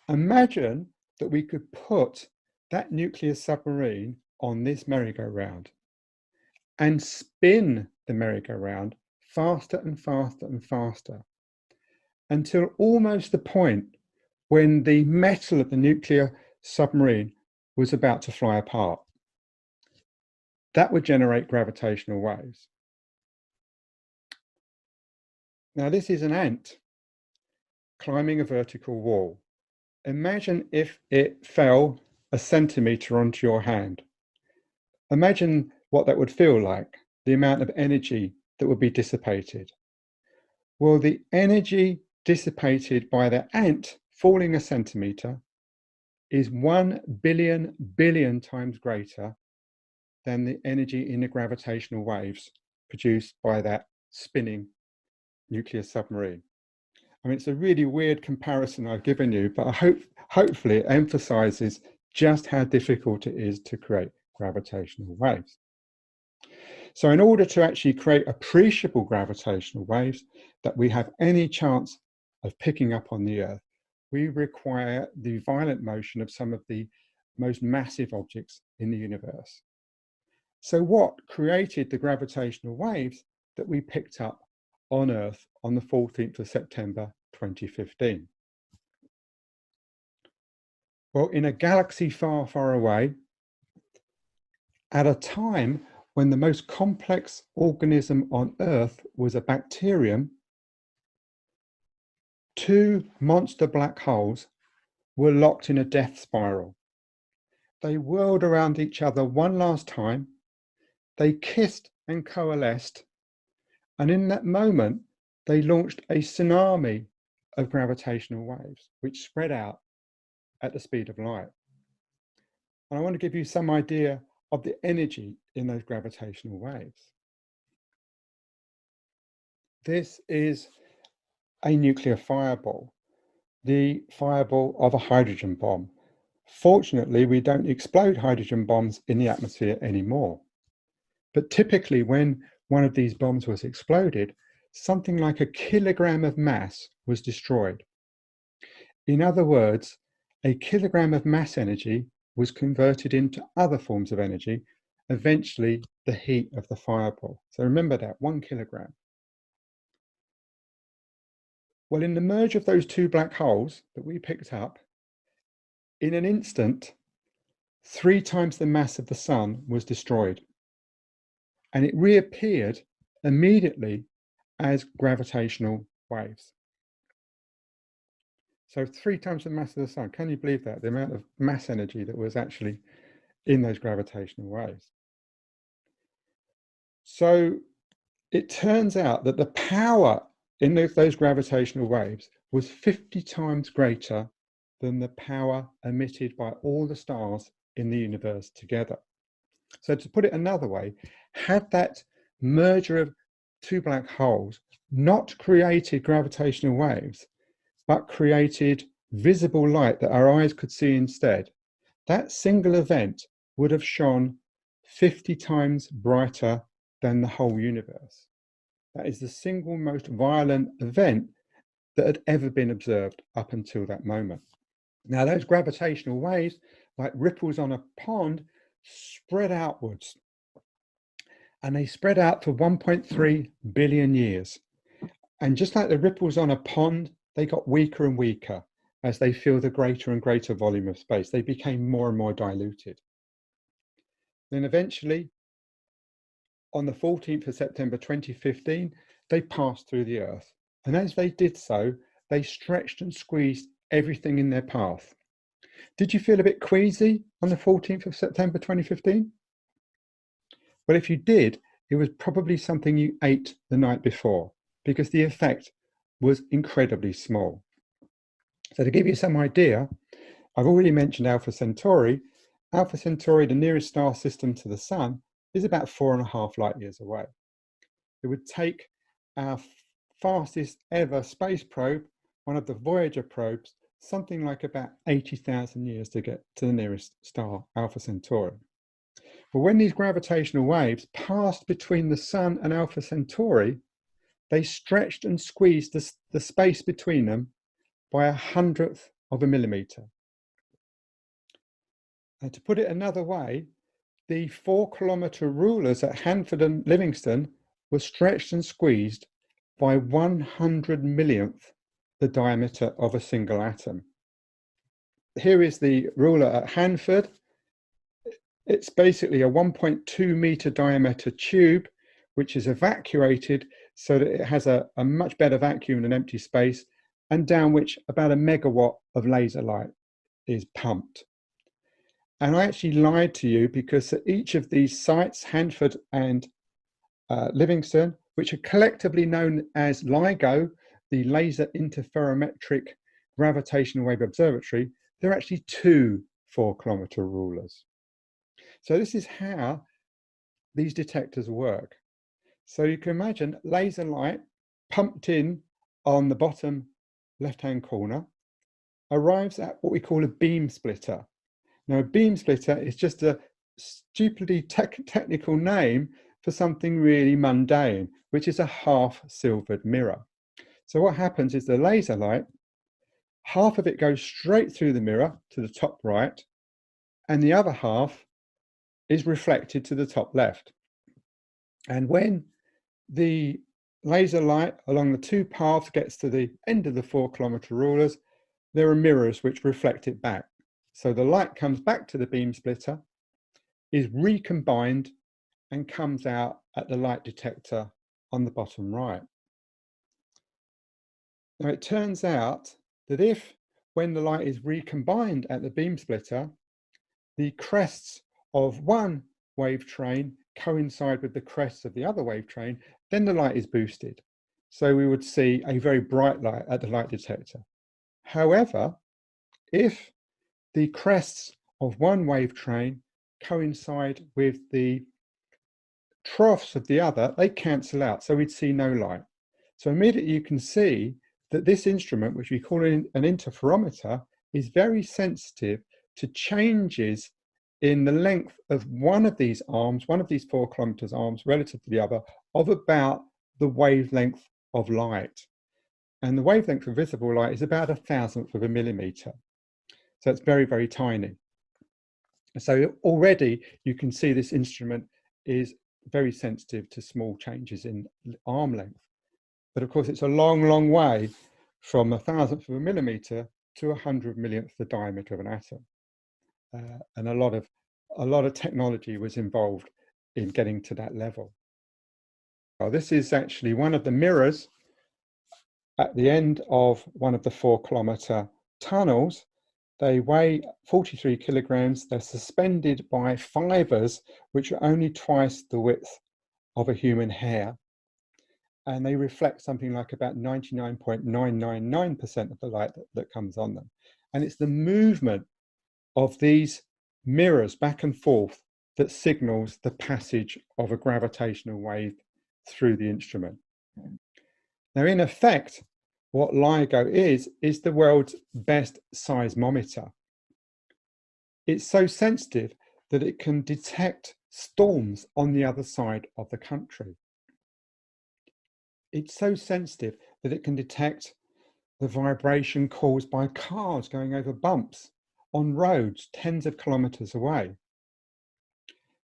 S8: Imagine that we could put that nuclear submarine on this merry-go-round and spin the merry-go-round faster and faster and faster until almost the point when the metal of the nuclear submarine was about to fly apart. That would generate gravitational waves. Now, this is an ant climbing a vertical wall. Imagine if it fell a centimeter onto your hand. Imagine what that would feel like, the amount of energy that would be dissipated. Well, the energy dissipated by the ant falling a centimeter is 1 billion times greater than the energy in the gravitational waves produced by that spinning nuclear submarine. I mean, it's a really weird comparison I've given you, but hopefully it emphasizes just how difficult it is to create gravitational waves. So in order to actually create appreciable gravitational waves that we have any chance of picking up on the Earth, we require the violent motion of some of the most massive objects in the universe. So what created the gravitational waves that we picked up on Earth on the 14th of September 2015? Well, in a galaxy far, far away, at a time when the most complex organism on Earth was a bacterium, two monster black holes were locked in a death spiral. They whirled around each other one last time, they kissed and coalesced, and in that moment, they launched a tsunami of gravitational waves, which spread out at the speed of light. And I want to give you some idea of the energy in those gravitational waves. This is a nuclear fireball, the fireball of a hydrogen bomb. Fortunately, we don't explode hydrogen bombs in the atmosphere anymore. But typically when one of these bombs was exploded, something like 1 kilogram of mass was destroyed. In other words, 1 kilogram of mass energy was converted into other forms of energy, eventually the heat of the fireball. So remember that, 1 kilogram. Well, in the merge of those two black holes that we picked up, in an instant, 3 times the mass of the sun was destroyed. And it reappeared immediately as gravitational waves. So 3 times the mass of the sun. Can you believe that? The amount of mass energy that was actually in those gravitational waves. So it turns out that the power in those gravitational waves was 50 times greater than the power emitted by all the stars in the universe together. So to put it another way, had that merger of two black holes not created gravitational waves, but created visible light that our eyes could see instead, that single event would have shone 50 times brighter than the whole universe. That is the single most violent event that had ever been observed up until that moment. Now, those gravitational waves, like ripples on a pond, spread outwards. And they spread out for 1.3 billion years. And just like the ripples on a pond, they got weaker and weaker as they filled a greater and greater volume of space. They became more and more diluted. Then eventually, on the 14th of September 2015, they passed through the Earth. And as they did so, they stretched and squeezed everything in their path. Did you feel a bit queasy on the 14th of September 2015? Well, if you did, it was probably something you ate the night before, because the effect was incredibly small. So to give you some idea, I've already mentioned Alpha Centauri. Alpha Centauri, the nearest star system to the Sun, is about 4.5 light years away. It would take our fastest ever space probe, one of the Voyager probes, something like about 80,000 years to get to the nearest star, Alpha Centauri. But when these gravitational waves passed between the Sun and Alpha Centauri, they stretched and squeezed the space between them by 100th of a millimeter. And to put it another way, the 4-kilometer rulers at Hanford and Livingston were stretched and squeezed by 100 millionth the diameter of a single atom. Here is the ruler at Hanford. It's basically a 1.2 meter diameter tube, which is evacuated so that it has a much better vacuum in an empty space, and down which about 1 megawatt of laser light is pumped. And I actually lied to you, because at each of these sites, Hanford and Livingston, which are collectively known as LIGO, the Laser Interferometric Gravitational Wave Observatory, there are actually 2 4-kilometer rulers. So this is how these detectors work. So you can imagine laser light pumped in on the bottom left-hand corner, arrives at what we call a beam splitter. Now, a beam splitter is just a stupidly technical name for something really mundane, which is a half-silvered mirror. So what happens is the laser light, half of it goes straight through the mirror to the top right, and the other half is reflected to the top left. And when the laser light along the 2 paths gets to the end of the 4-kilometer rulers, there are mirrors which reflect it back. So the light comes back to the beam splitter, is recombined, and comes out at the light detector on the bottom right. Now it turns out that if, when the light is recombined at the beam splitter, the crests of one wave train coincide with the crests of the other wave train, then the light is boosted. So we would see a very bright light at the light detector. However, if the crests of one wave train coincide with the troughs of the other, they cancel out, so we'd see no light. So immediately you can see that this instrument, which we call an interferometer, is very sensitive to changes in the length of one of these arms, one of these 4 kilometers arms relative to the other, of about the wavelength of light. And the wavelength of visible light is about 1,000th of a millimeter. So it's very, very tiny. So already you can see this instrument is very sensitive to small changes in arm length. But of course, it's a long, long way from 1,000th of a millimeter to 100 millionth the diameter of an atom. And a lot of technology was involved in getting to that level. Well, this is actually one of the mirrors at the end of one of the 4-kilometer tunnels. They weigh 43 kilograms. They're suspended by fibers which are only twice the width of a human hair. And they reflect something like about 99.999% of the light that comes on them. And it's the movement of these mirrors back and forth that signals the passage of a gravitational wave through the instrument. Now, in effect, what LIGO is the world's best seismometer. It's so sensitive that it can detect storms on the other side of the country. It's so sensitive that it can detect the vibration caused by cars going over bumps on roads tens of kilometers away.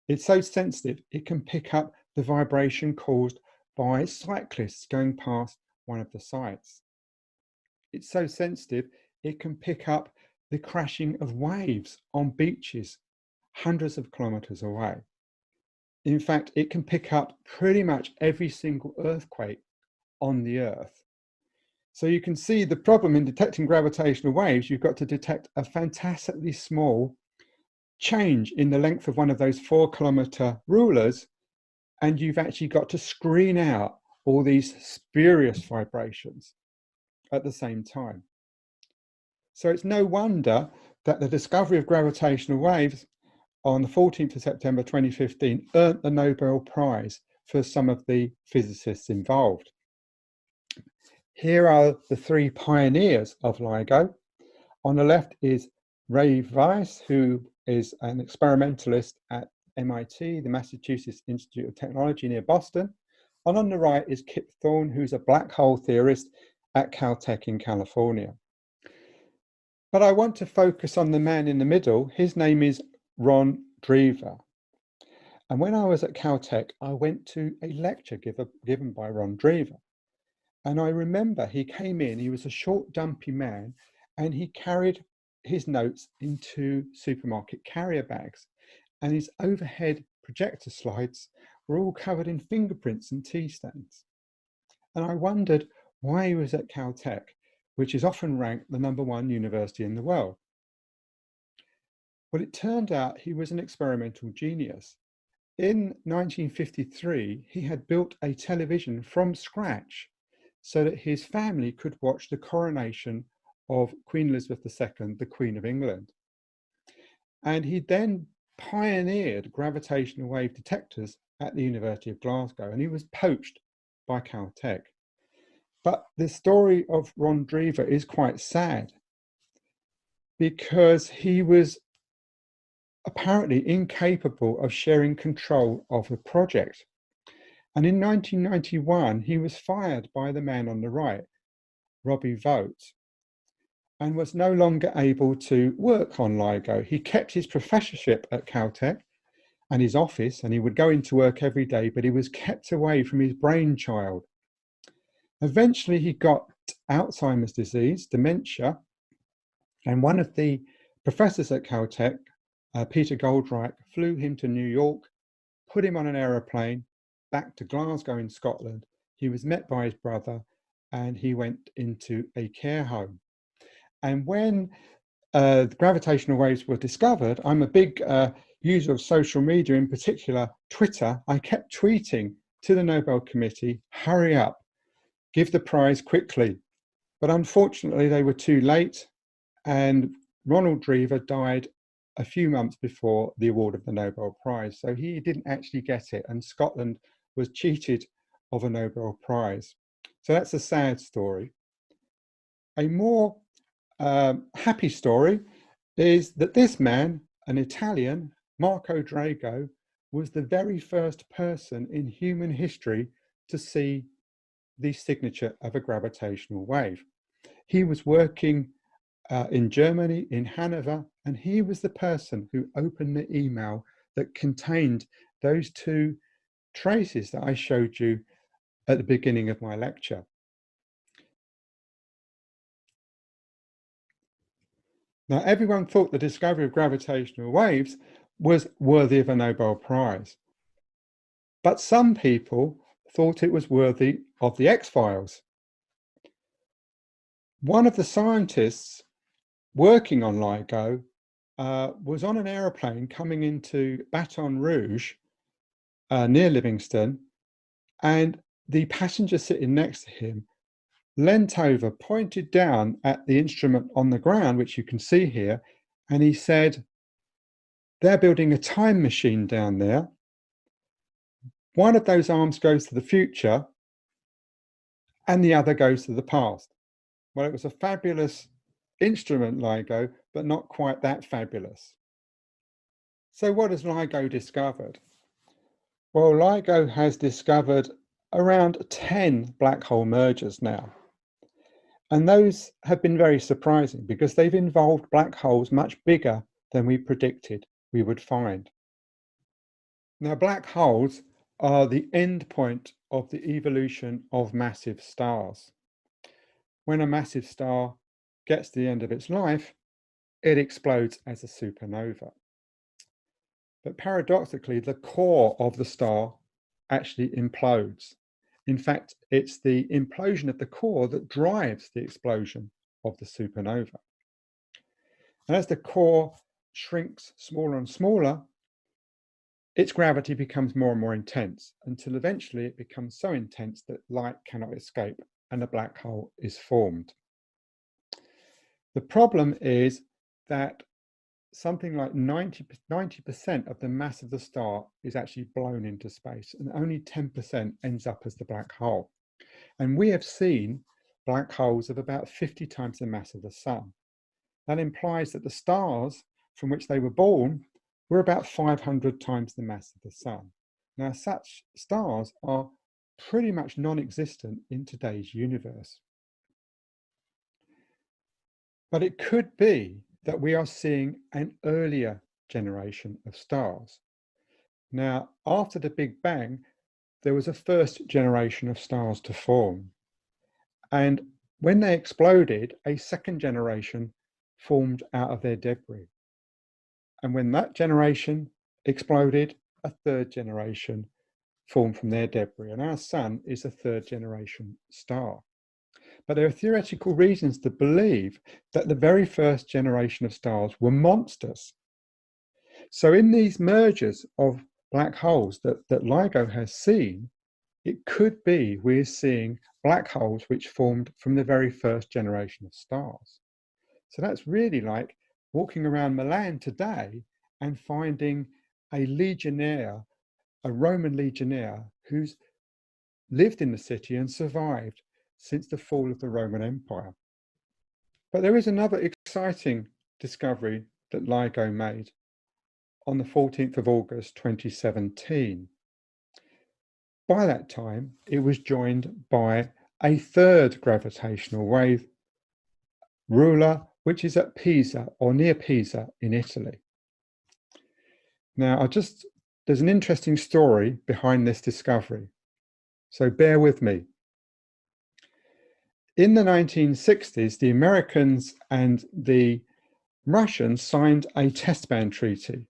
S8: It's so sensitive it can pick up the vibration caused by cyclists going past one of the sites. It's so sensitive it can pick up the crashing of waves on beaches hundreds of kilometers away. In fact, it can pick up pretty much every single earthquake on the Earth. So you can see the problem in detecting gravitational waves. You've got to detect a fantastically small change in the length of one of those 4-kilometer rulers, and you've actually got to screen out all these spurious vibrations at the same time. So it's no wonder that the discovery of gravitational waves on the 14th of September 2015 earned the Nobel Prize for some of the physicists involved. Here are the 3 pioneers of LIGO. On the left is Ray Weiss, who is an experimentalist at MIT, the Massachusetts Institute of Technology near Boston. And on the right is Kip Thorne, who's a black hole theorist at Caltech in California. But I want to focus on the man in the middle. His name is Ron Drever. And when I was at Caltech, I went to a lecture given by Ron Drever. And I remember he came in, he was a short, dumpy man, and he carried his notes into supermarket carrier bags. And his overhead projector slides were all covered in fingerprints and tea stains. And I wondered why he was at Caltech, which is often ranked the #1 university in the world. Well, it turned out he was an experimental genius. In 1953, he had built a television from scratch so that his family could watch the coronation of Queen Elizabeth II, the Queen of England. And he then pioneered gravitational wave detectors at the University of Glasgow, and he was poached by Caltech. But the story of Ron Drever is quite sad because he was apparently incapable of sharing control of the project. And in 1991, he was fired by the man on the right, Robbie Vote, and was no longer able to work on LIGO. He kept his professorship at Caltech and his office, and he would go into work every day, but he was kept away from his brainchild. Eventually, he got Alzheimer's disease, dementia, and one of the professors at Caltech, Peter Goldreich, flew him to New York, put him on an aeroplane back to Glasgow in Scotland. He was met by his brother and he went into a care home. And when the gravitational waves were discovered, I'm a big user of social media, in particular Twitter. I kept tweeting to the Nobel Committee, hurry up, give the prize quickly. But unfortunately, they were too late, and Ronald Drever died a few months before the award of the Nobel Prize. So he didn't actually get it, and Scotland was cheated of a Nobel Prize. So that's a sad story. A more happy story is that this man, an Italian, Marco Drago, was the very first person in human history to see the signature of a gravitational wave. He was working in Germany, in Hanover, and he was the person who opened the email that contained those 2 traces that I showed you at the beginning of my lecture. Now, everyone thought the discovery of gravitational waves was worthy of a Nobel Prize, but some people thought it was worthy of the X-Files. One of the scientists working on LIGO was on an aeroplane coming into Baton Rouge near Livingston, and the passenger sitting next to him leant over, pointed down at the instrument on the ground, which you can see here, and he said, they're building a time machine down there. One of those arms goes to the future and the other goes to the past. Well, it was a fabulous instrument, LIGO, but not quite that fabulous. So what has LIGO discovered? Well, LIGO has discovered around 10 black hole mergers now. And those have been very surprising because they've involved black holes much bigger than we predicted we would find. Now, black holes are the end point of the evolution of massive stars. When a massive star gets to the end of its life, it explodes as a supernova. But paradoxically, the core of the star actually implodes. In fact, it's the implosion of the core that drives the explosion of the supernova. And as the core shrinks smaller and smaller, its gravity becomes more and more intense until eventually it becomes so intense that light cannot escape and a black hole is formed. The problem is that something like 90% of the mass of the star is actually blown into space, and only 10% ends up as the black hole. And we have seen black holes of about 50 times the mass of the sun. That implies that the stars from which they were born were about 500 times the mass of the sun. Now, such stars are pretty much non-existent in today's universe. But it could be that we are seeing an earlier generation of stars. Now, after the Big Bang, there was a first generation of stars to form. And when they exploded, a second generation formed out of their debris. And when that generation exploded, a third generation formed from their debris. And our sun is a third generation star. But there are theoretical reasons to believe that the very first generation of stars were monsters. So in these mergers of black holes that LIGO has seen, it could be we're seeing black holes which formed from the very first generation of stars. So that's really like walking around Milan today and finding a legionnaire, a Roman legionnaire, who's lived in the city and survived since the fall of the Roman Empire. But there is another exciting discovery that LIGO made on the 14th of August 2017. By that time, it was joined by a third gravitational wave ruler, which is at Pisa or near Pisa in Italy. Now, there's an interesting story behind this discovery, so bear with me. In the 1960s, the Americans and the Russians signed a test ban treaty.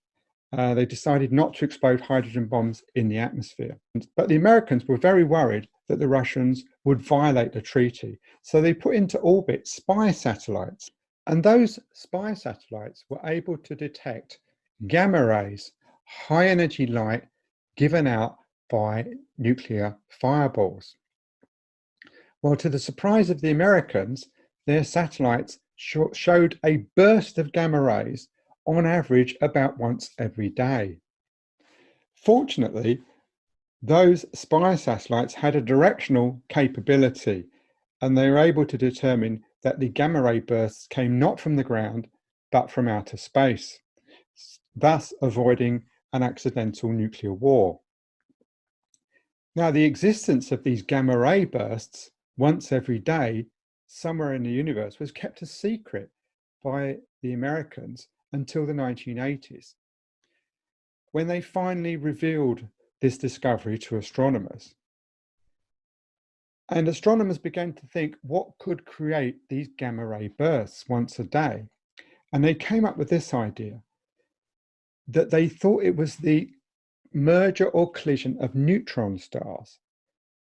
S8: They decided not to explode hydrogen bombs in the atmosphere. But the Americans were very worried that the Russians would violate the treaty. So they put into orbit spy satellites. And those spy satellites were able to detect gamma rays, high energy light given out by nuclear fireballs. Well, to the surprise of the Americans, their satellites showed a burst of gamma rays on average about once every day. Fortunately, those spy satellites had a directional capability, and they were able to determine that the gamma ray bursts came not from the ground, but from outer space, thus avoiding an accidental nuclear war. Now, the existence of these gamma ray bursts once every day somewhere in the universe was kept a secret by the Americans until the 1980s, when they finally revealed this discovery to astronomers. And astronomers began to think, what could create these gamma ray bursts once a day? And they came up with this idea, that they thought it was the merger or collision of neutron stars.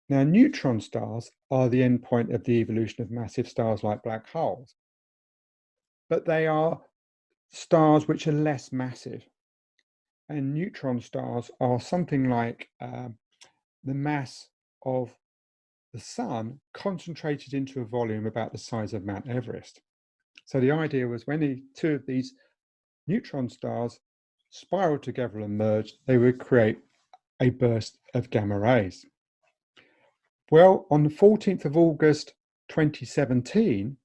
S8: Now, neutron stars are the endpoint of the evolution of massive stars like black holes, but they are stars which are less massive. And neutron stars are something like the mass of the sun concentrated into a volume about the size of Mount Everest. So the idea was when the two of these neutron stars spiraled together and merged, they would create a burst of gamma rays. Well, on the 14th of August 2017,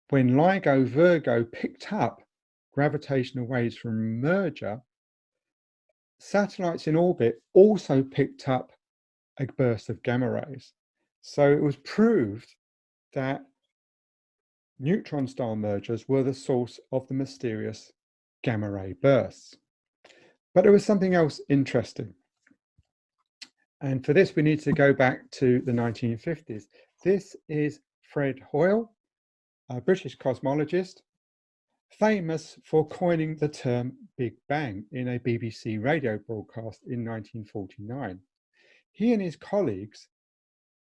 S8: when LIGO Virgo picked up gravitational waves from a merger, satellites in orbit also picked up a burst of gamma rays. So it was proved that neutron star mergers were the source of the mysterious gamma ray bursts. But there was something else interesting. And for this, we need to go back to the 1950s. This is Fred Hoyle, a British cosmologist, famous for coining the term Big Bang in a BBC radio broadcast in 1949. He and his colleagues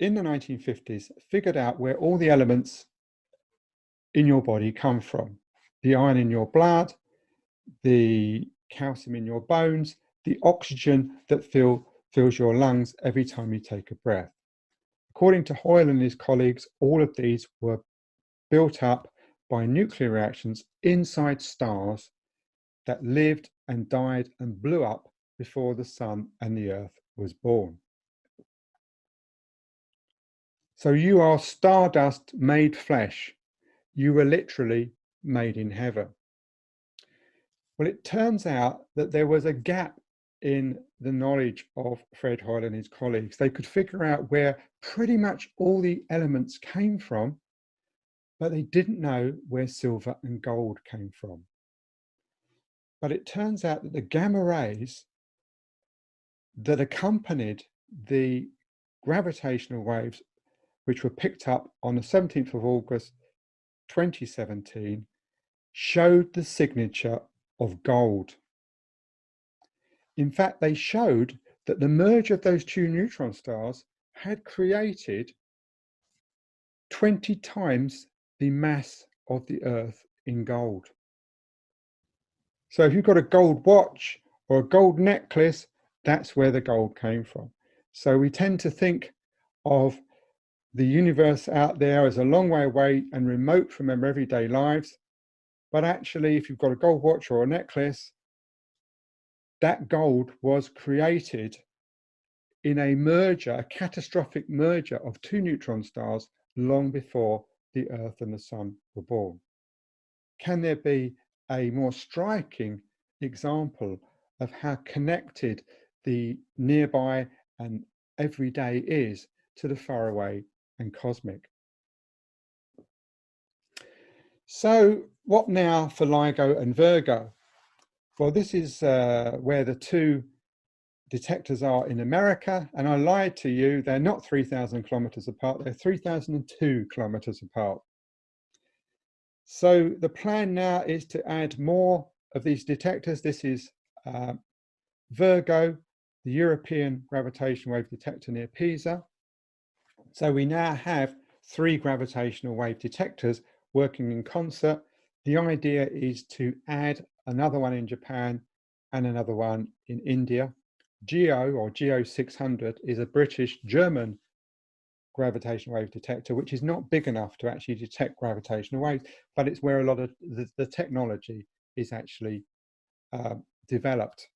S8: in the 1950s, figured out where all the elements in your body come from. The iron in your blood, the calcium in your bones, the oxygen that fills your lungs every time you take a breath. According to Hoyle and his colleagues, all of these were built up by nuclear reactions inside stars that lived and died and blew up before the sun and the earth was born. So you are stardust made flesh. You were literally made in heaven. Well, it turns out that there was a gap in the knowledge of Fred Hoyle and his colleagues. They could figure out where pretty much all the elements came from, but they didn't know where silver and gold came from. But it turns out that the gamma rays that accompanied the gravitational waves, which were picked up on the 17th of August 2017, showed the signature of gold. In fact, they showed that the merge of those two neutron stars had created 20 times the mass of the Earth in gold. So if you've got a gold watch or a gold necklace, that's where the gold came from. So we tend to think of the universe out there as a long way away and remote from our everyday lives. But actually, if you've got a gold watch or a necklace, that gold was created in a merger, a catastrophic merger of two neutron stars long before the Earth and the Sun were born. Can there be a more striking example of how connected the nearby and everyday is to the faraway and cosmic? So what now for LIGO and Virgo? Well, this is where the two detectors are in America, and I lied to you, they're not 3,000 kilometers apart, they're 3,002 kilometers apart. So the plan now is to add more of these detectors. This is Virgo, the European gravitational wave detector near Pisa. So we now have 3 gravitational wave detectors working in concert. The idea is to add another one in Japan and another one in India. GEO, or GEO 600, is a British-German gravitational wave detector, which is not big enough to actually detect gravitational waves, but it's where a lot of the technology is actually developed.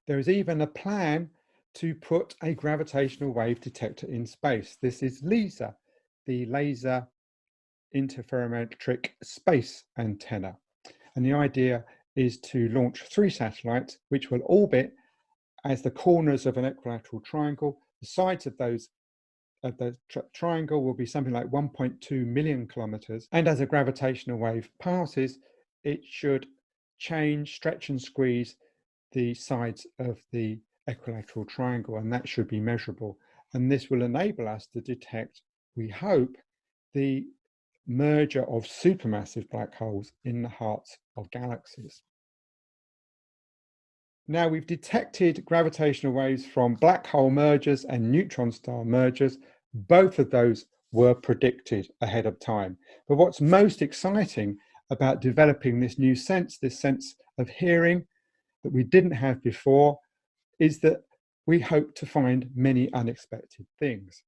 S8: There is even a plan to put a gravitational wave detector in space. This is LISA, the Laser Interferometric Space Antenna. And the idea is to launch 3 satellites, which will orbit as the corners of an equilateral triangle. The sides of the triangle will be something like 1.2 million kilometers. And as a gravitational wave passes, it should change, stretch and squeeze the sides of the equilateral triangle, and that should be measurable. And this will enable us to detect, we hope, the merger of supermassive black holes in the hearts of galaxies. Now, we've detected gravitational waves from black hole mergers and neutron star mergers. Both of those were predicted ahead of time. But what's most exciting about developing this new sense, this sense of hearing that we didn't have before, is that we hope to find many unexpected things.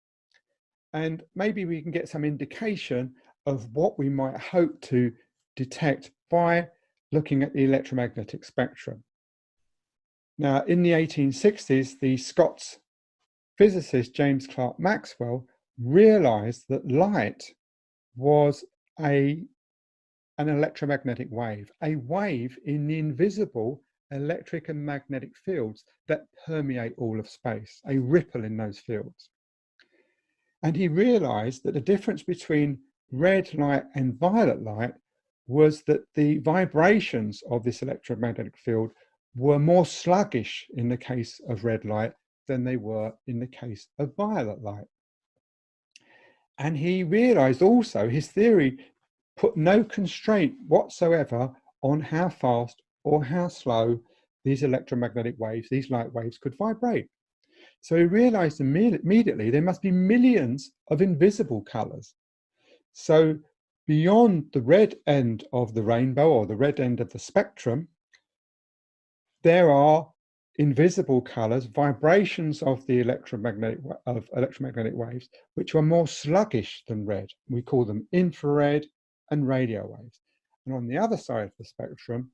S8: And maybe we can get some indication of what we might hope to detect by looking at the electromagnetic spectrum. Now, in the 1860s, the Scots physicist James Clerk Maxwell realized that light was an electromagnetic wave, a wave in the invisible electric and magnetic fields that permeate all of space, a ripple in those fields. And he realized that the difference between red light and violet light was that the vibrations of this electromagnetic field were more sluggish in the case of red light than they were in the case of violet light. And he realized also his theory put no constraint whatsoever on how fast or how slow these electromagnetic waves, these light waves, could vibrate. So he realized immediately there must be millions of invisible colors. So beyond the red end of the rainbow, or the red end of the spectrum, there are invisible colors, vibrations of the electromagnetic waves, which are more sluggish than red. We call them infrared and radio waves. And on the other side of the spectrum,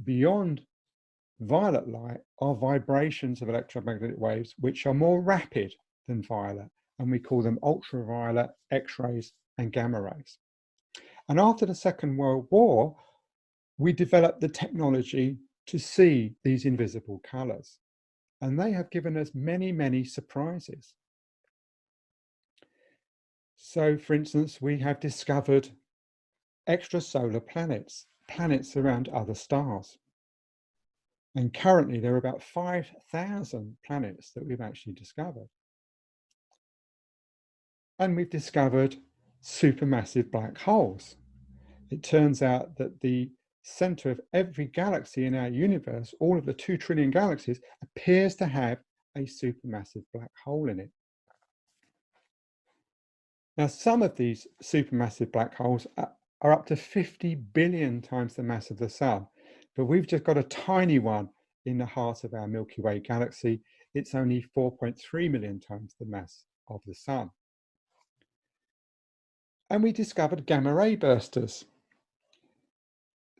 S8: beyond violet light, are vibrations of electromagnetic waves which are more rapid than violet, and we call them ultraviolet, X-rays and gamma rays. And after the Second World War, we developed the technology to see these invisible colors, and they have given us many, many surprises. So, for instance, we have discovered extrasolar planets, planets around other stars. And currently there are about 5,000 planets that we've actually discovered. And we've discovered supermassive black holes. It turns out that the center of every galaxy in our universe, all of the 2 trillion galaxies, appears to have a supermassive black hole in it. Now, some of these supermassive black holes are up to 50 billion times the mass of the sun, but we've just got a tiny one in the heart of our Milky Way galaxy. It's only 4.3 million times the mass of the sun. And we discovered gamma ray bursters.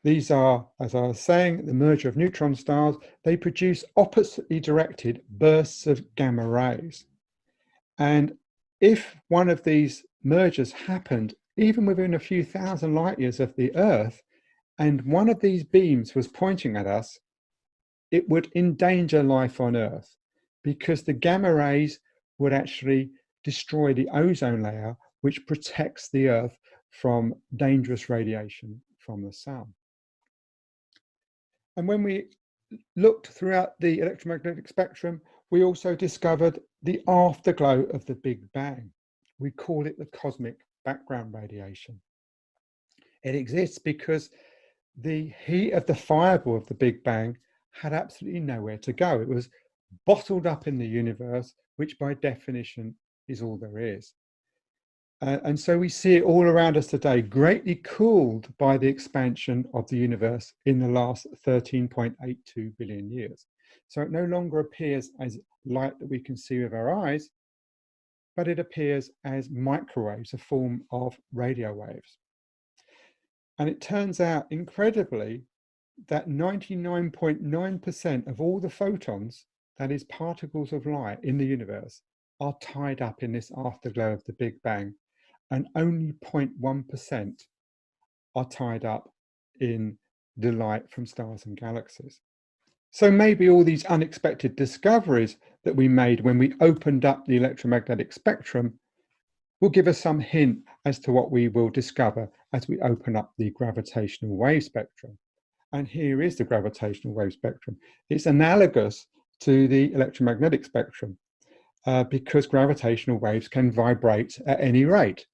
S8: These are, as I was saying, the merger of neutron stars. They produce oppositely directed bursts of gamma rays. And if one of these mergers happened even within a few thousand light years of the Earth, and one of these beams was pointing at us, it would endanger life on Earth, because the gamma rays would actually destroy the ozone layer, which protects the Earth from dangerous radiation from the sun. And when we looked throughout the electromagnetic spectrum, we also discovered the afterglow of the Big Bang. We call it the cosmic background radiation. It exists because the heat of the fireball of the Big Bang had absolutely nowhere to go. It was bottled up in the universe, which by definition is all there is. And so we see it all around us today, greatly cooled by the expansion of the universe in the last 13.82 billion years. So it no longer appears as light that we can see with our eyes, but it appears as microwaves, a form of radio waves. And it turns out, incredibly, that 99.9% of all the photons, that is particles of light in the universe, are tied up in this afterglow of the Big Bang, and only 0.1% are tied up in the light from stars and galaxies. So maybe all these unexpected discoveries that we made when we opened up the electromagnetic spectrum will give us some hint as to what we will discover as we open up the gravitational wave spectrum. And here is the gravitational wave spectrum. It's analogous to the electromagnetic spectrum because gravitational waves can vibrate at any rate.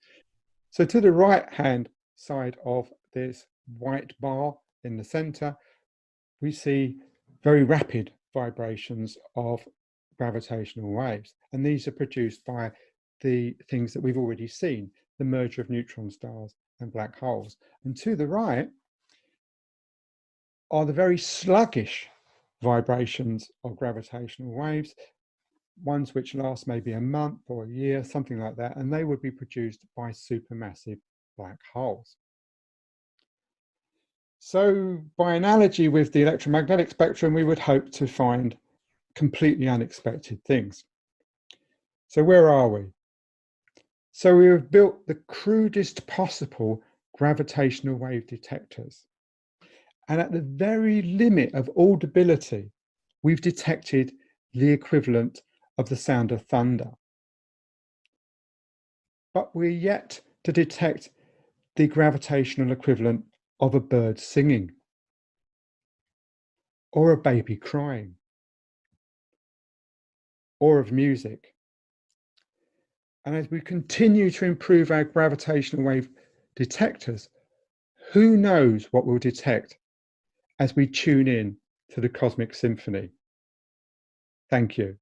S8: So to the right-hand side of this white bar in the center, we see very rapid vibrations of gravitational waves. And these are produced by the things that we've already seen, the merger of neutron stars and black holes. And to the right are the very sluggish vibrations of gravitational waves, ones which last maybe a month or a year, something like that, and they would be produced by supermassive black holes. So by analogy with the electromagnetic spectrum, we would hope to find completely unexpected things. So where are we? So we have built the crudest possible gravitational wave detectors. And at the very limit of audibility, we've detected the equivalent of the sound of thunder. But we're yet to detect the gravitational equivalent of a bird singing, or a baby crying, or of music. And as we continue to improve our gravitational wave detectors, who knows what we'll detect as we tune in to the cosmic symphony. Thank you.